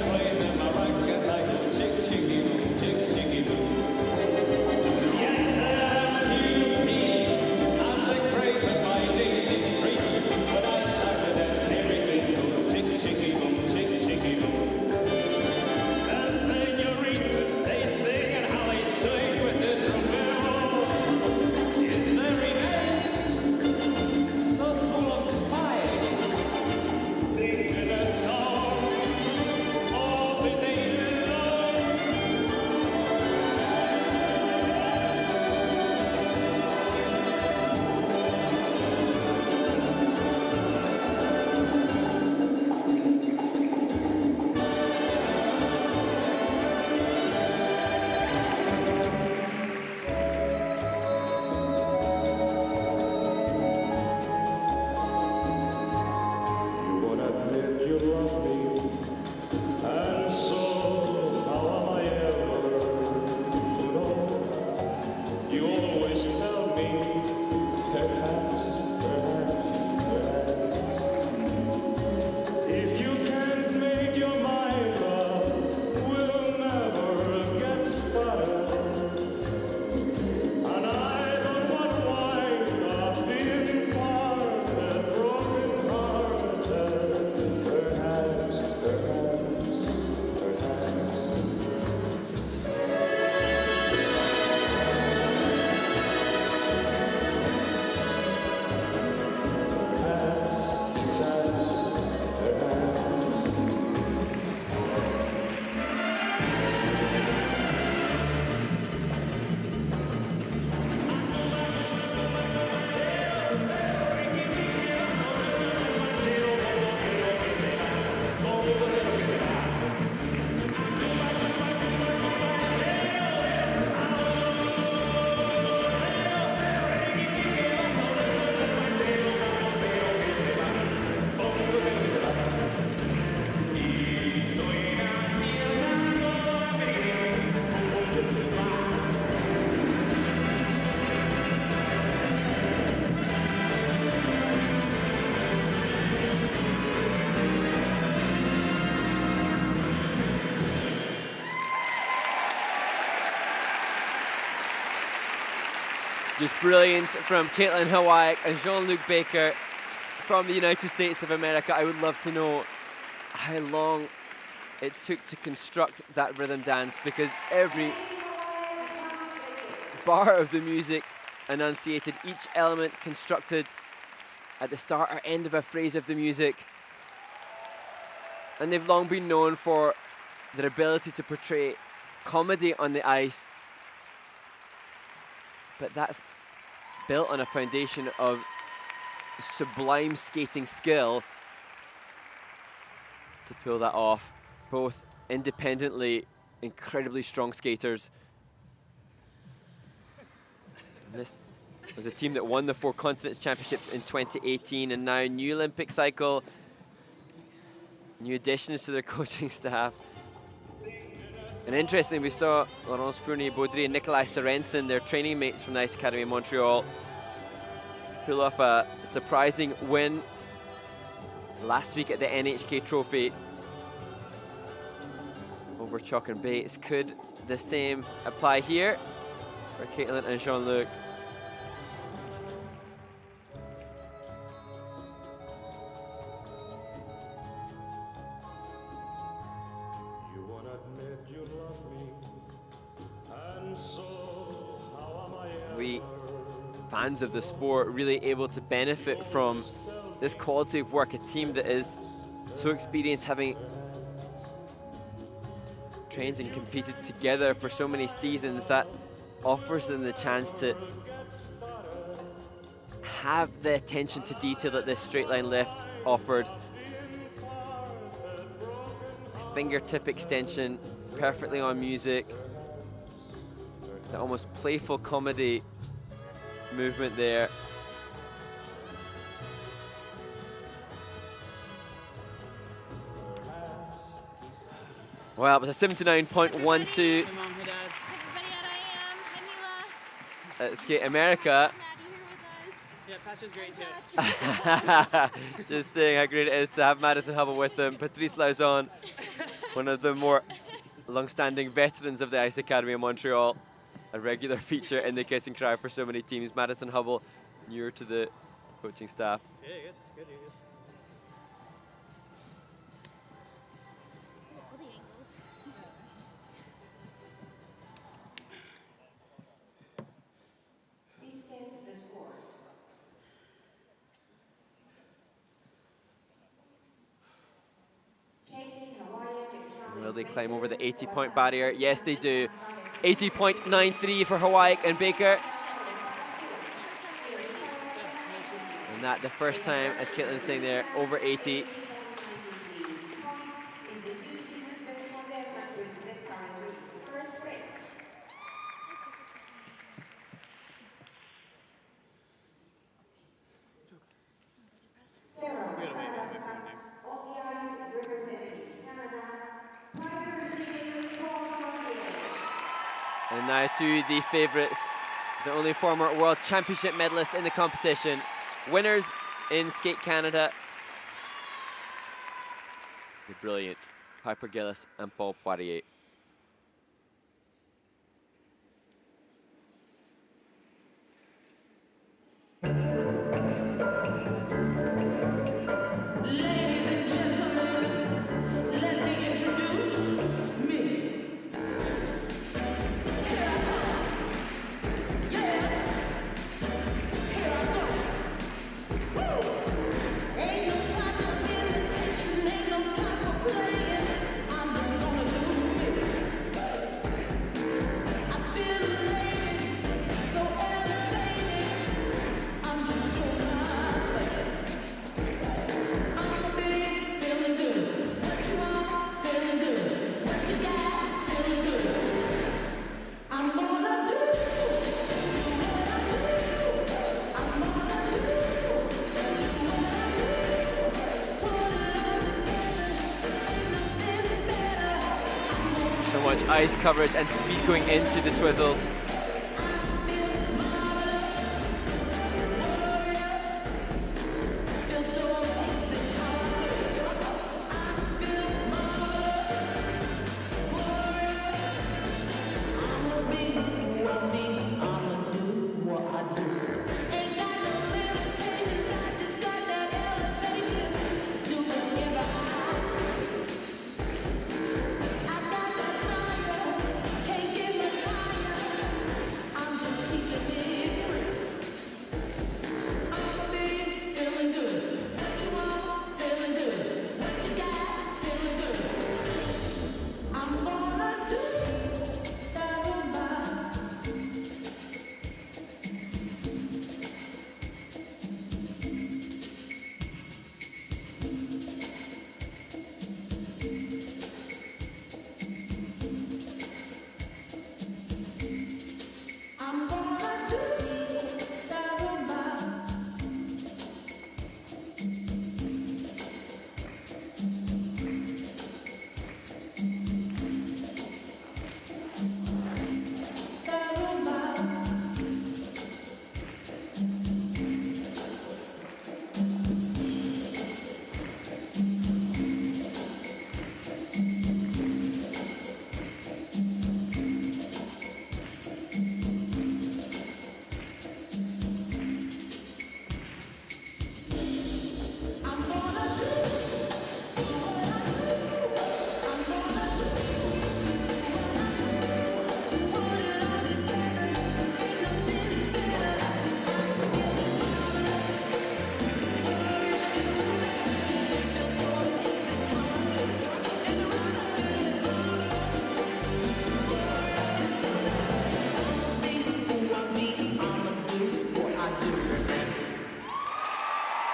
Just brilliance from Caitlin Hawayek and Jean-Luc Baker from the United States of America. I would love to know how long it took to construct that rhythm dance, because every bar of the music enunciated, each element constructed at the start or end of a phrase of the music. And they've long been known for their ability to portray comedy on the ice. But that's built on a foundation of sublime skating skill to pull that off. Both independently incredibly strong skaters. And this was a team that won the 4 Continents Championships in 2018, and now new Olympic cycle, new additions to their coaching staff. And interestingly, we saw Laurence Fournier-Baudry and Nikolai Sorensen, their training mates from the Ice Academy in Montreal, pull off a surprising win last week at the NHK Trophy over Chalk and Bates. Could the same apply here for Caitlin and Jean-Luc? We, fans of the sport, really able to benefit from this quality of work. A team that is so experienced, having trained and competed together for so many seasons, that offers them the chance to have the attention to detail that this straight line lift offered. Fingertip extension, perfectly on music. The almost playful comedy movement there. Well, it was a 79.12 Hey, Mom. Hey, Dad. Everybody at IAM. Hi, Mila. at Skate America. Maddie here with us. Yeah, Patch is great too. Just saying how great it is to have Madison Hubble with them. Patrice Lauzon, one of the more long-standing veterans of the Ice Academy in Montreal, a regular feature in the Kiss and Cry for so many teams. Madison Hubble, newer to the coaching staff. Yeah, good. Good. All the angles. Please stand to the scores. Will they climb over the 80-point barrier? Yes, they do. 80.93 for Hawayek and Baker. And that the first time, as Caitlin's saying there, over 80. And now to the favourites, the only former World Championship medalists in the competition. Winners in Skate Canada. The brilliant Piper Gilles and Paul Poirier. So much ice coverage and speed going into the twizzles.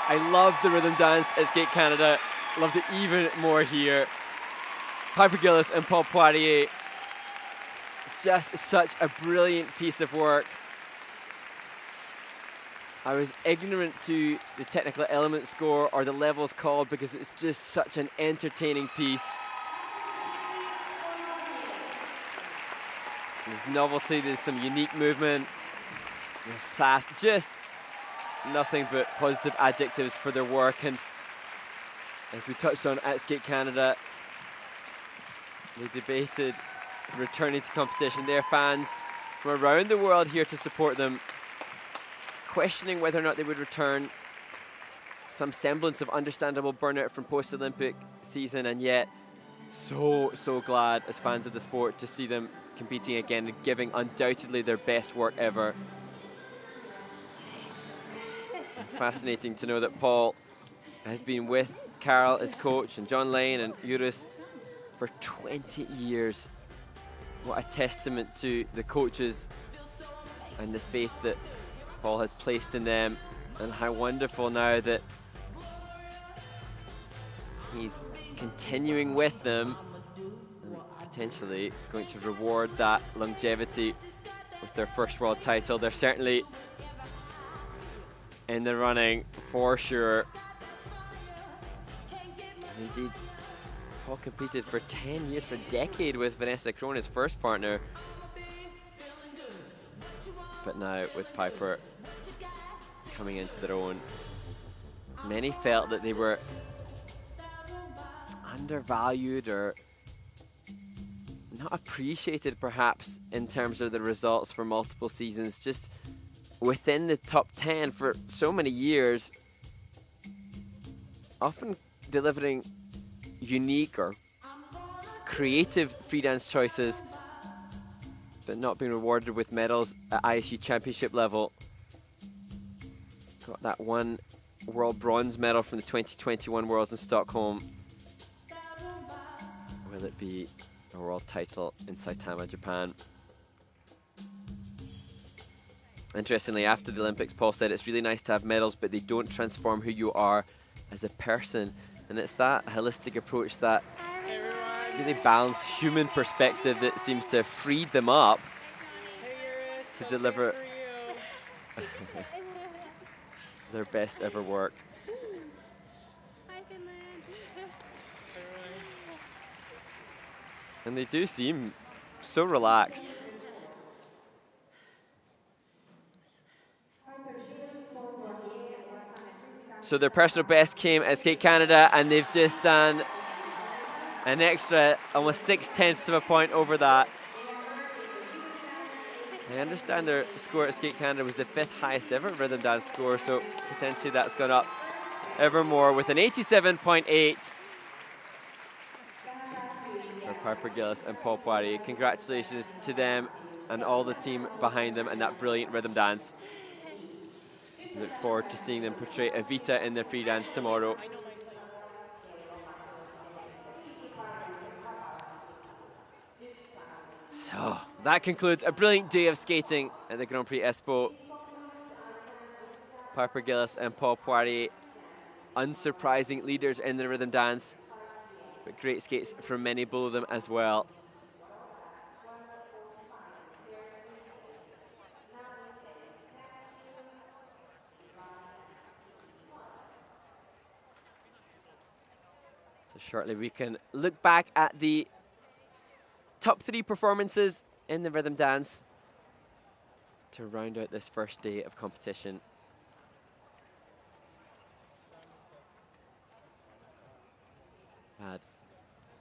I love the rhythm dance at Skate Canada. Loved it even more here. Piper Gilles and Paul Poirier. Just such a brilliant piece of work. I was ignorant to the technical element score or the levels called because it's just such an entertaining piece. There's novelty, there's some unique movement, there's sass, just nothing but positive adjectives for their work. And as we touched on at Skate Canada, they debated returning to competition. Their fans from around the world here to support them, questioning whether or not they would return. Some semblance of understandable burnout from post-Olympic season, and yet so glad as fans of the sport to see them competing again and giving undoubtedly their best work ever. And fascinating to know that Paul has been with Carl as coach and John Lane and Uris for 20 years. What a testament to the coaches and the faith that Paul has placed in them, and how wonderful now that he's continuing with them and potentially going to reward that longevity with their first world title. They're certainly in the running for sure. Indeed, Paul competed for 10 years, for a decade with Vanessa Krohn, his first partner. But now with Piper coming into their own, many felt that they were undervalued or not appreciated perhaps in terms of the results for multiple seasons, just within the top 10 for so many years, often delivering unique or creative free dance choices, but not being rewarded with medals at ISU championship level. Got that one world bronze medal from the 2021 Worlds in Stockholm. Will it be a world title in Saitama, Japan? Interestingly, after the Olympics, Paul said it's really nice to have medals, but they don't transform who you are as a person. And it's that holistic approach, that really balanced human perspective that seems to have freed them up to deliver their best ever work. Hi, Finland. And they do seem so relaxed. So their personal best came at Skate Canada, and they've just done an extra almost 0.6 of a point over that. I understand their score at Skate Canada was the 5th highest ever rhythm dance score, so potentially that's gone up ever more with an 87.8 for Piper Gilles and Paul Poirier. Congratulations to them and all the team behind them and that brilliant rhythm dance. We look forward to seeing them portray Evita in their free dance tomorrow. So that concludes a brilliant day of skating at the Grand Prix Espoo. Piper Gilles and Paul Poirier, unsurprising leaders in the rhythm dance, but great skates from many below them as well. So shortly we can look back at the top 3 performances in the rhythm dance to round out this first day of competition. Had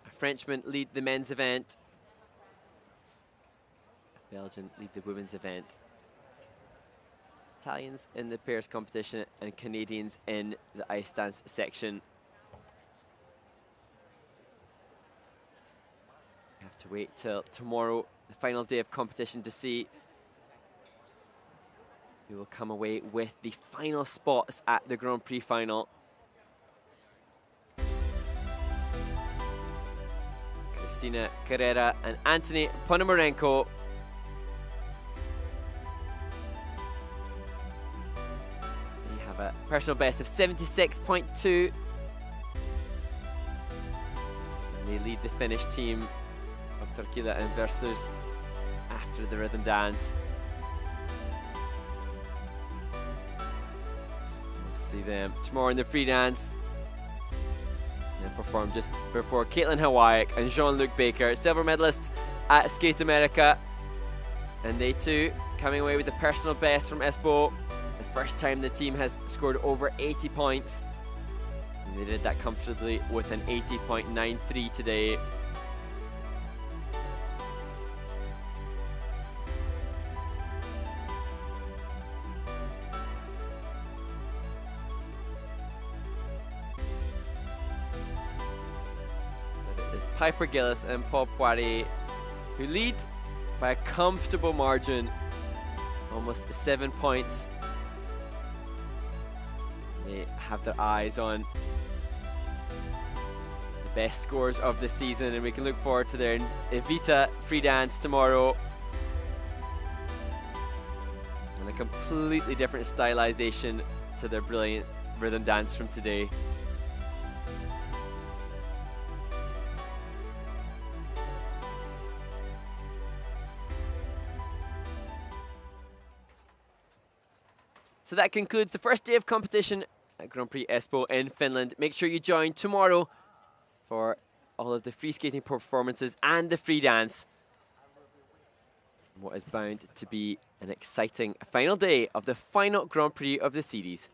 a Frenchman lead the men's event, a Belgian lead the women's event, Italians in the pairs competition, and Canadians in the ice dance section. Have to wait till tomorrow, the final day of competition, to see who will come away with the final spots at the Grand Prix final. Christina Carreira and Anthony Ponomarenko. They have have a personal best of 76.2. And they lead the Finnish team of Turkkila and Versluis after the rhythm dance. So we'll see them tomorrow in the free dance. And then perform just before Caitlin Hawayek and Jean-Luc Baker, silver medalists at Skate America. And they too coming away with a personal best from Espoo. The first time the team has scored over 80 points. And they did that comfortably with an 80.93 today. But it is Piper Gilles and Paul Poirier who lead by a comfortable margin, almost 7 points. They have their eyes on the best scores of the season, and we can look forward to their Evita free dance tomorrow. And a completely different stylization to their brilliant rhythm dance from today. So that concludes the first day of competition at Grand Prix Espoo in Finland. Make sure you join tomorrow for all of the free skating performances and the free dance. What is bound to be an exciting final day of the final Grand Prix of the series.